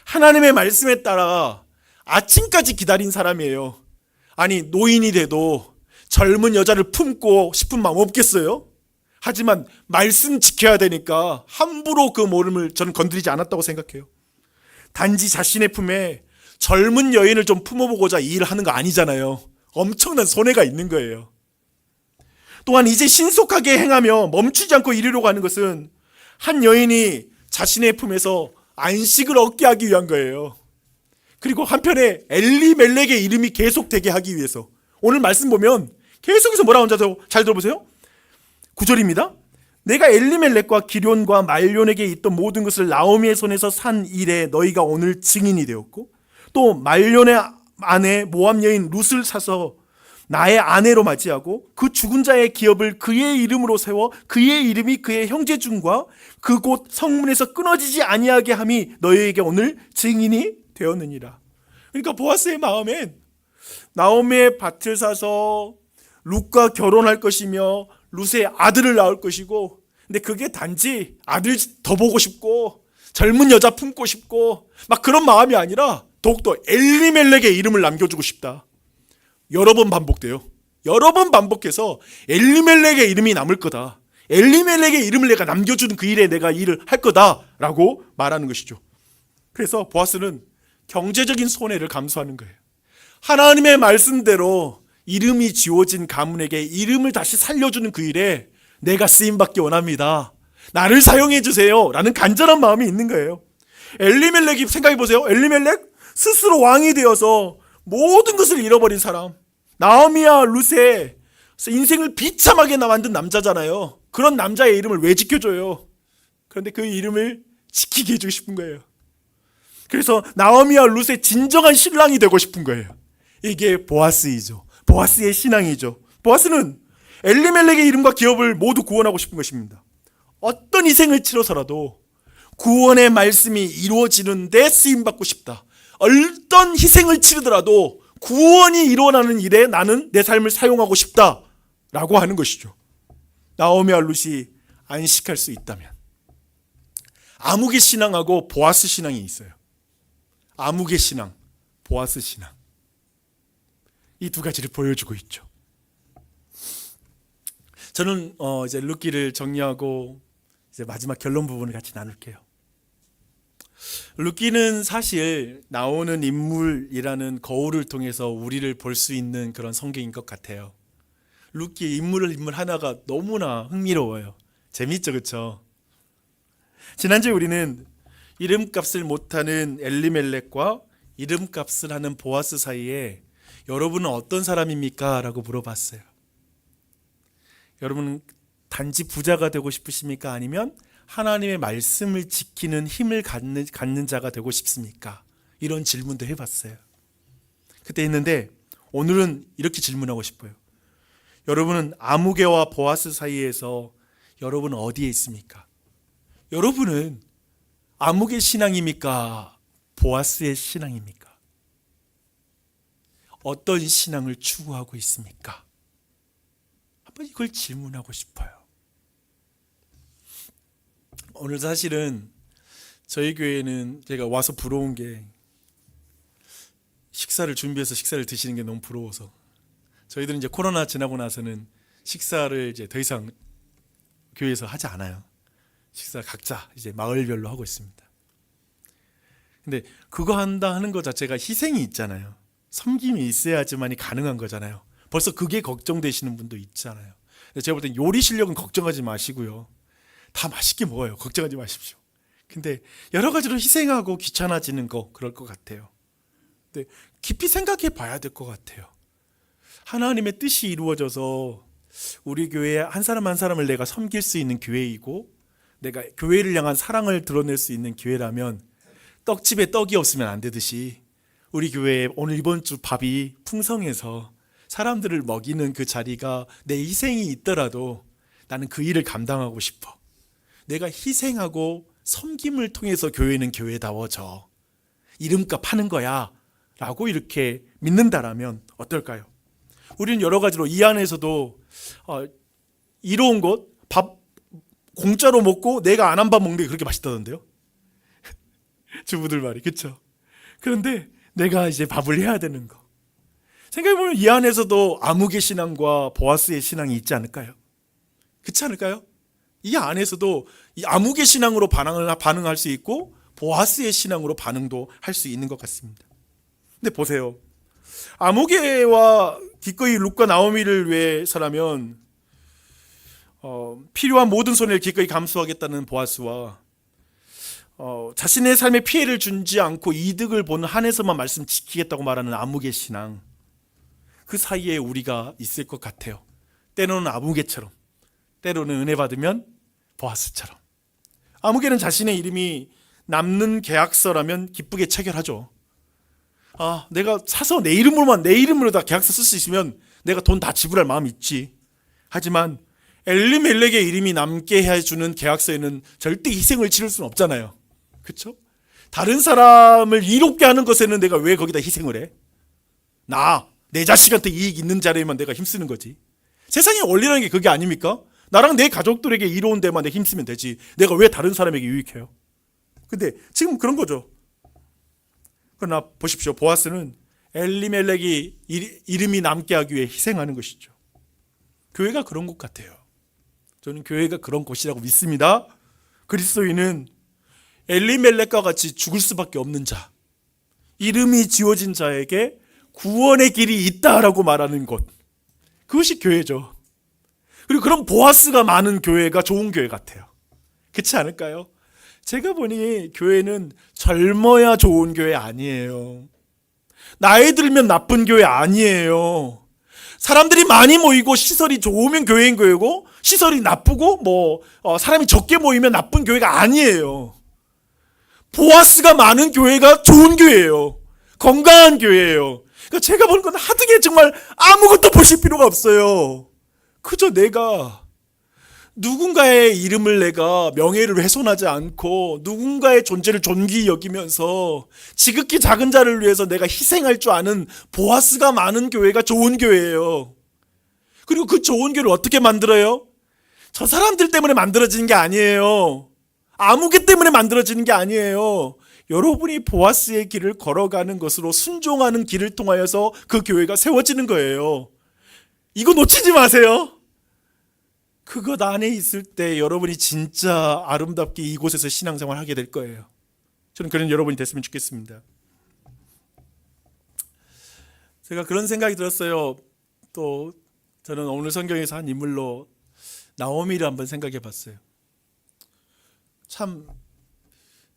하나님의 말씀에 따라 아침까지 기다린 사람이에요. 아니, 노인이 돼도 젊은 여자를 품고 싶은 마음 없겠어요? 하지만 말씀 지켜야 되니까 함부로 그 모름을 저는 건드리지 않았다고 생각해요. 단지 자신의 품에 젊은 여인을 좀 품어보고자 이 일을 하는 거 아니잖아요. 엄청난 손해가 있는 거예요. 또한 이제 신속하게 행하며 멈추지 않고 이르려고 하는 것은 한 여인이 자신의 품에서 안식을 얻게 하기 위한 거예요. 그리고 한편에 엘리멜렉의 이름이 계속되게 하기 위해서. 오늘 말씀 보면 계속해서 뭐라고 하는지 잘 들어보세요. 9절입니다. 내가 엘리멜렉과 기럨과 말론에게 있던 모든 것을 나오미의 손에서 산 일에 너희가 오늘 증인이 되었고, 또 말론의 아내 모압 여인 룻을 사서 나의 아내로 맞이하고 그 죽은 자의 기업을 그의 이름으로 세워 그의 이름이 그의 형제 중과 그곳 성문에서 끊어지지 아니하게 함이 너희에게 오늘 증인이 되었느니라. 그러니까 보아스의 마음엔 나오미의 밭을 사서 룻과 결혼할 것이며 룻의 아들을 낳을 것이고, 근데 그게 단지 아들 더 보고 싶고 젊은 여자 품고 싶고 막 그런 마음이 아니라 더욱더 엘리멜렉의 이름을 남겨주고 싶다. 여러 번 반복돼요. 여러 번 반복해서 엘리멜렉의 이름이 남을 거다. 엘리멜렉의 이름을 내가 남겨주는 그 일에 내가 일을 할 거다라고 말하는 것이죠. 그래서 보아스는 경제적인 손해를 감수하는 거예요. 하나님의 말씀대로 이름이 지워진 가문에게 이름을 다시 살려주는 그 일에 내가 쓰임받기 원합니다. 나를 사용해 주세요 라는 간절한 마음이 있는 거예요. 엘리멜렉이 생각해보세요. 엘리멜렉 스스로 왕이 되어서 모든 것을 잃어버린 사람, 나오미와 룻의 인생을 비참하게 만든 남자잖아요. 그런 남자의 이름을 왜 지켜줘요? 그런데 그 이름을 지키게 해주고 싶은 거예요. 그래서 나오미와 룻의 진정한 신랑이 되고 싶은 거예요. 이게 보아스이죠. 보아스의 신앙이죠. 보아스는 엘리멜렉의 이름과 기업을 모두 구원하고 싶은 것입니다. 어떤 희생을 치러서라도 구원의 말씀이 이루어지는 데 쓰임받고 싶다. 어떤 희생을 치르더라도 구원이 일어나는 일에 나는 내 삶을 사용하고 싶다라고 하는 것이죠. 나오미와 룻이 안식할 수 있다면. 아무개 신앙하고 보아스 신앙이 있어요. 아무개 신앙, 보아스 신앙. 이 두 가지를 보여주고 있죠. 저는 이제 룻기를 정리하고 이제 마지막 결론 부분을 같이 나눌게요. 룻기는 사실 나오는 인물이라는 거울을 통해서 우리를 볼 수 있는 그런 성경인 것 같아요. 룻기의 인물 하나가 너무나 흥미로워요. 재미있죠, 그렇죠? 지난주에 우리는 이름값을 못하는 엘리멜렉과 이름값을 하는 보아스 사이에 여러분은 어떤 사람입니까? 라고 물어봤어요. 여러분은 단지 부자가 되고 싶으십니까? 아니면 하나님의 말씀을 지키는 힘을 갖는 자가 되고 싶습니까? 이런 질문도 해봤어요. 그때 했는데 오늘은 이렇게 질문하고 싶어요. 여러분은 아무개와 보아스 사이에서 여러분은 어디에 있습니까? 여러분은 아무개 신앙입니까? 보아스의 신앙입니까? 어떤 신앙을 추구하고 있습니까? 한번 이걸 질문하고 싶어요. 오늘 사실은 저희 교회는 제가 와서 부러운 게 식사를 준비해서 식사를 드시는 게 너무 부러워서 저희들은 이제 코로나 지나고 나서는 식사를 이제 더 이상 교회에서 하지 않아요. 식사 각자 이제 마을별로 하고 있습니다. 근데 그거 한다 하는 것 자체가 희생이 있잖아요. 섬김이 있어야지만이 가능한 거잖아요. 벌써 그게 걱정되시는 분도 있잖아요. 근데 제가 볼 땐 요리 실력은 걱정하지 마시고요. 다 맛있게 먹어요. 걱정하지 마십시오. 근데 여러 가지로 희생하고 귀찮아지는 거 그럴 것 같아요. 근데 깊이 생각해 봐야 될 것 같아요. 하나님의 뜻이 이루어져서 우리 교회 한 사람 한 사람을 내가 섬길 수 있는 교회이고 내가 교회를 향한 사랑을 드러낼 수 있는 기회라면 떡집에 떡이 없으면 안 되듯이 우리 교회에 오늘 이번 주 밥이 풍성해서 사람들을 먹이는 그 자리가 내 희생이 있더라도 나는 그 일을 감당하고 싶어. 내가 희생하고 섬김을 통해서 교회는 교회다워져. 이름값 하는 거야 라고 이렇게 믿는다라면 어떨까요? 우리는 여러 가지로 이 안에서도 이로운 것, 밥 공짜로 먹고 내가 안 한 밥 먹는 게 그렇게 맛있다던데요. 주부들 말이 그렇죠. 그런데 내가 이제 밥을 해야 되는 거 생각해보면 이 안에서도 아무개 신앙과 보아스의 신앙이 있지 않을까요? 그렇지 않을까요? 이 안에서도 이 아무개 신앙으로 반응할 수 있고 보아스의 신앙으로 반응도 할 수 있는 것 같습니다. 근데 보세요. 아무개와 기꺼이 룻과 나오미를 위해서라면 필요한 모든 손해를 기꺼이 감수하겠다는 보아스와 자신의 삶에 피해를 주지 않고 이득을 보는 한에서만 말씀 지키겠다고 말하는 아무개 신앙, 그 사이에 우리가 있을 것 같아요. 때로는 아무개처럼, 때로는 은혜 받으면 보아스처럼. 아무개는 자신의 이름이 남는 계약서라면 기쁘게 체결하죠. 내가 사서 내 이름으로 다 계약서 쓸 수 있으면 내가 돈 다 지불할 마음이 있지. 하지만 엘리멜렉의 이름이 남게 해주는 계약서에는 절대 희생을 치를 수는 없잖아요. 그렇죠? 다른 사람을 이롭게 하는 것에는 내가 왜 거기다 희생을 해? 내 자식한테 이익 있는 자리에만 내가 힘쓰는 거지. 세상의 원리라는 게 그게 아닙니까? 나랑 내 가족들에게 이로운 데만 내가 힘쓰면 되지. 내가 왜 다른 사람에게 유익해요? 근데 지금 그런 거죠. 그러나 보십시오. 보아스는 엘리멜렉이 이름이 남게 하기 위해 희생하는 것이죠. 교회가 그런 것 같아요. 저는 교회가 그런 곳이라고 믿습니다. 그리스도인은 엘리멜렉과 같이 죽을 수밖에 없는 자, 이름이 지워진 자에게 구원의 길이 있다라고 말하는 곳, 그것이 교회죠. 그리고 그런 보아스가 많은 교회가 좋은 교회 같아요. 그렇지 않을까요? 제가 보니 교회는 젊어야 좋은 교회 아니에요. 나이 들면 나쁜 교회 아니에요. 사람들이 많이 모이고 시설이 좋으면 교회인 교회고, 시설이 나쁘고 사람이 적게 모이면 나쁜 교회가 아니에요. 보아스가 많은 교회가 좋은 교회예요. 건강한 교회예요. 그러니까 제가 보는 건 하등에 정말 아무것도 보실 필요가 없어요. 그저 내가 누군가의 이름을 내가 명예를 훼손하지 않고 누군가의 존재를 존귀히 여기면서 지극히 작은 자를 위해서 내가 희생할 줄 아는 보아스가 많은 교회가 좋은 교회예요. 그리고 그 좋은 교회를 어떻게 만들어요? 저 사람들 때문에 만들어지는 게 아니에요. 아무개 때문에 만들어지는 게 아니에요. 여러분이 보아스의 길을 걸어가는 것으로 순종하는 길을 통하여서 그 교회가 세워지는 거예요. 이거 놓치지 마세요. 그것 안에 있을 때 여러분이 진짜 아름답게 이곳에서 신앙생활 하게 될 거예요. 저는 그런 여러분이 됐으면 좋겠습니다. 제가 그런 생각이 들었어요. 또 저는 오늘 성경에서 한 인물로 나오미를 한번 생각해 봤어요. 참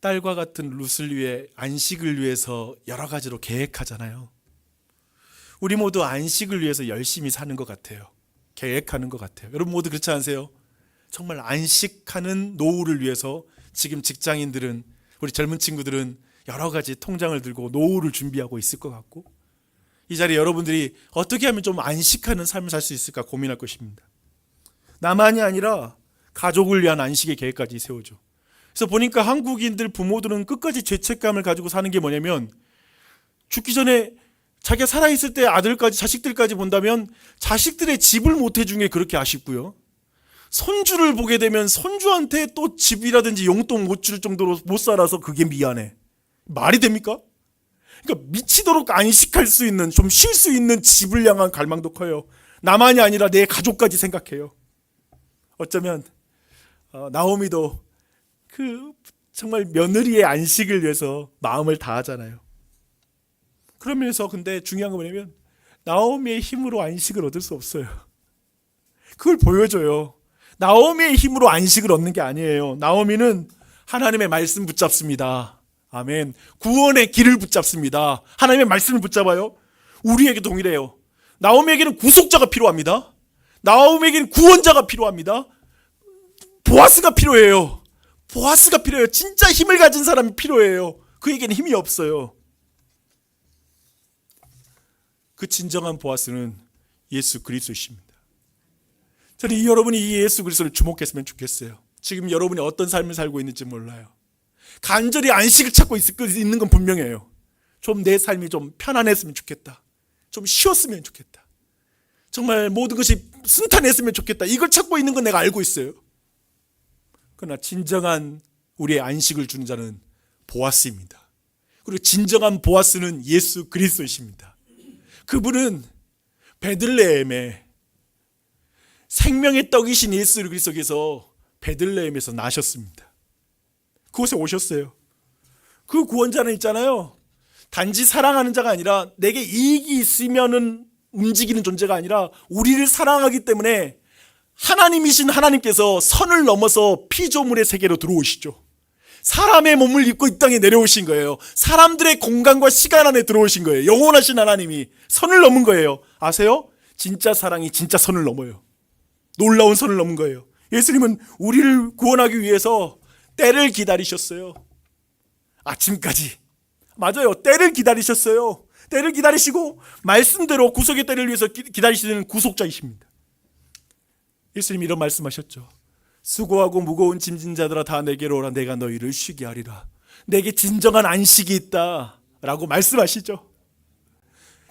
딸과 같은 룻을 위해 안식을 위해서 여러 가지로 계획하잖아요. 우리 모두 안식을 위해서 열심히 사는 것 같아요. 계획하는 것 같아요. 여러분 모두 그렇지 않으세요? 정말 안식하는 노후를 위해서 지금 직장인들은, 우리 젊은 친구들은 여러 가지 통장을 들고 노후를 준비하고 있을 것 같고, 이 자리에 여러분들이 어떻게 하면 좀 안식하는 삶을 살 수 있을까 고민할 것입니다. 나만이 아니라 가족을 위한 안식의 계획까지 세우죠. 그래서 보니까 한국인들 부모들은 끝까지 죄책감을 가지고 사는 게 뭐냐면, 죽기 전에 자기가 살아있을 때 아들까지 자식들까지 본다면 자식들의 집을 못 해준 게 그렇게 아쉽고요, 손주를 보게 되면 손주한테 또 집이라든지 용돈 못 줄 정도로 못 살아서 그게 미안해. 말이 됩니까? 그러니까 미치도록 안식할 수 있는, 좀 쉴 수 있는 집을 향한 갈망도 커요. 나만이 아니라 내 가족까지 생각해요. 어쩌면 나오미도 그 정말 며느리의 안식을 위해서 마음을 다하잖아요. 그러면서 근데 중요한 건 뭐냐면, 나오미의 힘으로 안식을 얻을 수 없어요. 그걸 보여줘요. 나오미의 힘으로 안식을 얻는 게 아니에요. 나오미는 하나님의 말씀 붙잡습니다. 아멘. 구원의 길을 붙잡습니다. 하나님의 말씀을 붙잡아요. 우리에게 동일해요. 나오미에게는 구속자가 필요합니다. 나오미에게는 구원자가 필요합니다. 보아스가 필요해요. 보아스가 필요해요. 진짜 힘을 가진 사람이 필요해요. 그에게는 힘이 없어요. 그 진정한 보아스는 예수 그리스도이십니다. 저는 여러분이 이 예수 그리스도를 주목했으면 좋겠어요. 지금 여러분이 어떤 삶을 살고 있는지 몰라요. 간절히 안식을 찾고 있는 건 분명해요. 좀 내 삶이 좀 편안했으면 좋겠다. 좀 쉬었으면 좋겠다. 정말 모든 것이 순탄했으면 좋겠다. 이걸 찾고 있는 건 내가 알고 있어요. 그러나 진정한 우리의 안식을 주는 자는 보아스입니다. 그리고 진정한 보아스는 예수 그리스도이십니다. 그분은 베들레헴에 생명의 떡이신 예수 그리스도께서 베들레헴에서 나셨습니다. 그곳에 오셨어요. 그 구원자는 있잖아요, 단지 사랑하는 자가 아니라 내게 이익이 있으면은 움직이는 존재가 아니라 우리를 사랑하기 때문에 하나님이신 하나님께서 선을 넘어서 피조물의 세계로 들어오시죠. 사람의 몸을 입고 이 땅에 내려오신 거예요. 사람들의 공간과 시간 안에 들어오신 거예요. 영원하신 하나님이 선을 넘은 거예요. 아세요? 진짜 사랑이 진짜 선을 넘어요. 놀라운 선을 넘은 거예요. 예수님은 우리를 구원하기 위해서 때를 기다리셨어요. 아침까지. 맞아요. 때를 기다리셨어요. 때를 기다리시고 말씀대로 구속의 때를 위해서 기다리시는 구속자이십니다. 예수님이 이런 말씀하셨죠. 수고하고 무거운 짐진 자들아 다 내게로 오라. 내가 너희를 쉬게 하리라. 내게 진정한 안식이 있다 라고 말씀하시죠.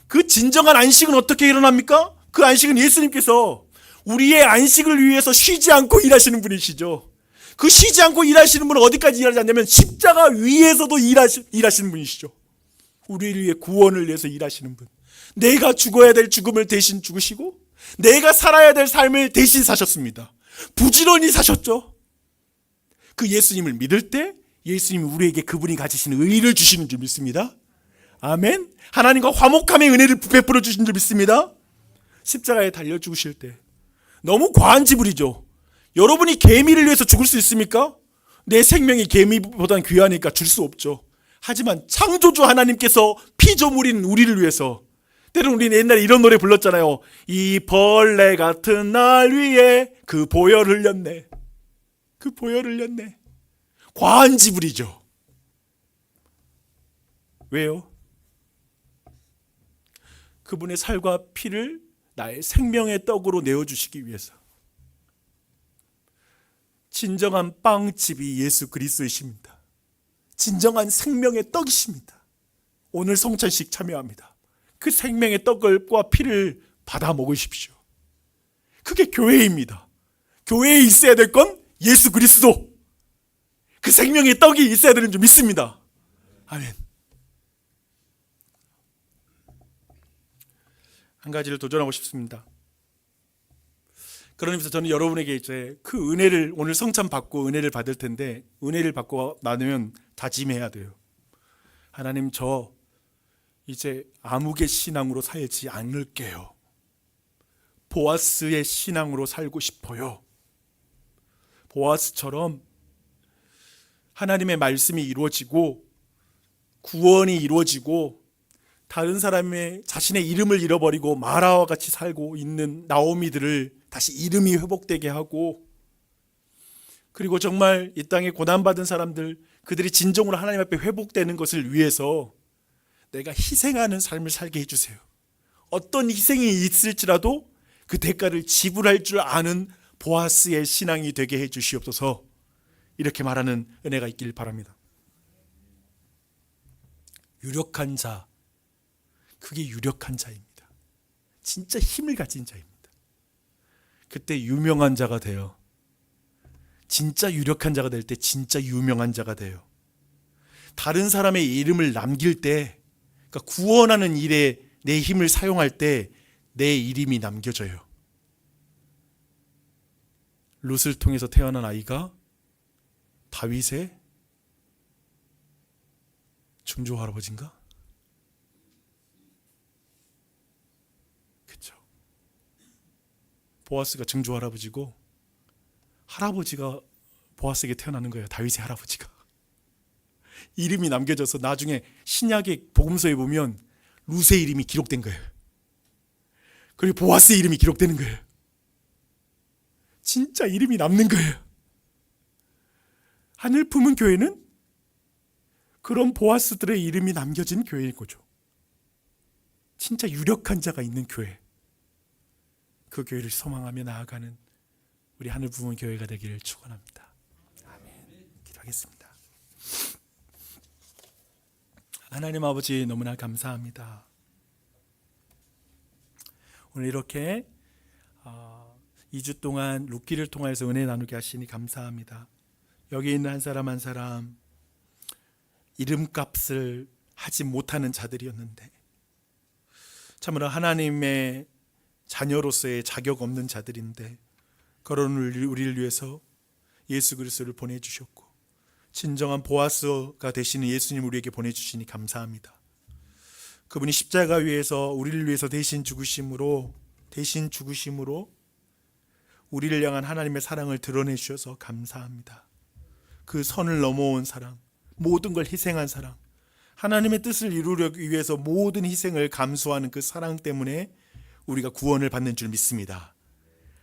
그 진정한 안식은 어떻게 일어납니까? 그 안식은 예수님께서 우리의 안식을 위해서 쉬지 않고 일하시는 분이시죠. 그 쉬지 않고 일하시는 분은 어디까지 일하지 않냐면 십자가 위에서도 일하시는 분이시죠. 우리를 위해 구원을 위해서 일하시는 분. 내가 죽어야 될 죽음을 대신 죽으시고 내가 살아야 될 삶을 대신 사셨습니다. 부지런히 사셨죠. 그 예수님을 믿을 때 예수님이 우리에게 그분이 가지시는 의를 주시는 줄 믿습니다. 아멘. 하나님과 화목함의 은혜를 베풀어 주신 줄 믿습니다. 십자가에 달려 죽으실 때 너무 과한 지불이죠. 여러분이 개미를 위해서 죽을 수 있습니까? 내 생명이 개미보다는 귀하니까 줄 수 없죠. 하지만 창조주 하나님께서 피조물인 우리를 위해서, 때로는 우리는 옛날에 이런 노래 불렀잖아요. 이 벌레 같은 날 위에 그 보혈 흘렸네. 그 보혈 흘렸네. 과한 지불이죠. 왜요? 그분의 살과 피를 나의 생명의 떡으로 내어주시기 위해서. 진정한 빵집이 예수 그리스도이십니다. 진정한 생명의 떡이십니다. 오늘 성찬식 참여합니다. 그 생명의 떡과 피를 받아 먹으십시오. 그게 교회입니다. 교회에 있어야 될 건 예수 그리스도, 그 생명의 떡이 있어야 되는 줄 믿습니다. 아멘. 한 가지를 도전하고 싶습니다. 그런 의미에서 저는 여러분에게 이제 그 은혜를, 오늘 성찬 받고 은혜를 받을 텐데, 은혜를 받고 나누면 다짐해야 돼요. 하나님, 저 이제 암흑의 신앙으로 살지 않을게요. 보아스의 신앙으로 살고 싶어요. 보아스처럼 하나님의 말씀이 이루어지고 구원이 이루어지고 다른 사람의 자신의 이름을 잃어버리고 마라와 같이 살고 있는 나오미들을 다시 이름이 회복되게 하고, 그리고 정말 이 땅에 고난받은 사람들, 그들이 진정으로 하나님 앞에 회복되는 것을 위해서 내가 희생하는 삶을 살게 해주세요. 어떤 희생이 있을지라도 그 대가를 지불할 줄 아는 보아스의 신앙이 되게 해주시옵소서. 이렇게 말하는 은혜가 있길 바랍니다. 유력한 자, 그게 유력한 자입니다. 진짜 힘을 가진 자입니다. 그때 유명한 자가 돼요. 진짜 유력한 자가 될 때 진짜 유명한 자가 돼요. 다른 사람의 이름을 남길 때, 그러니까 구원하는 일에 내 힘을 사용할 때 내 이름이 남겨져요. 룻을 통해서 태어난 아이가 다윗의 증조 할아버지인가? 그렇죠. 보아스가 증조 할아버지고 할아버지가 보아스에게 태어나는 거예요. 다윗의 할아버지가. 이름이 남겨져서 나중에 신약의 복음서에 보면 룻의 이름이 기록된 거예요. 그리고 보아스의 이름이 기록되는 거예요. 진짜 이름이 남는 거예요. 하늘 품은 교회는 그런 보아스들의 이름이 남겨진 교회인 거죠. 진짜 유력한 자가 있는 교회. 그 교회를 소망하며 나아가는 우리 하늘 품은 교회가 되기를 축원합니다. 아멘. 기도하겠습니다. 하나님 아버지, 너무나 감사합니다. 오늘 이렇게 2주 동안 룻기를 통해서 은혜 나누게 하시니 감사합니다. 여기 있는 한 사람 한 사람 이름값을 하지 못하는 자들이었는데 참으로 하나님의 자녀로서의 자격 없는 자들인데 그런 우리를 위해서 예수 그리스도를 보내주셨고 진정한 보아스가 되시는 예수님 우리에게 보내주시니 감사합니다. 그분이 십자가 위에서 우리를 위해서 대신 죽으심으로 우리를 향한 하나님의 사랑을 드러내 주셔서 감사합니다. 그 선을 넘어온 사랑, 모든 걸 희생한 사랑, 하나님의 뜻을 이루기 위해서 모든 희생을 감수하는 그 사랑 때문에 우리가 구원을 받는 줄 믿습니다.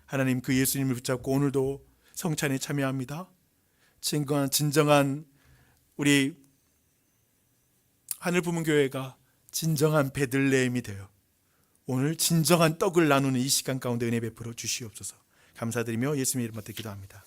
하나님, 그 예수님을 붙잡고 오늘도 성찬에 참여합니다. 진정한 우리 하늘 품은 교회가 진정한 베들레헴이 되어 오늘 진정한 떡을 나누는 이 시간 가운데 은혜 베풀어 주시옵소서. 감사드리며 예수님의 이름으로 기도합니다.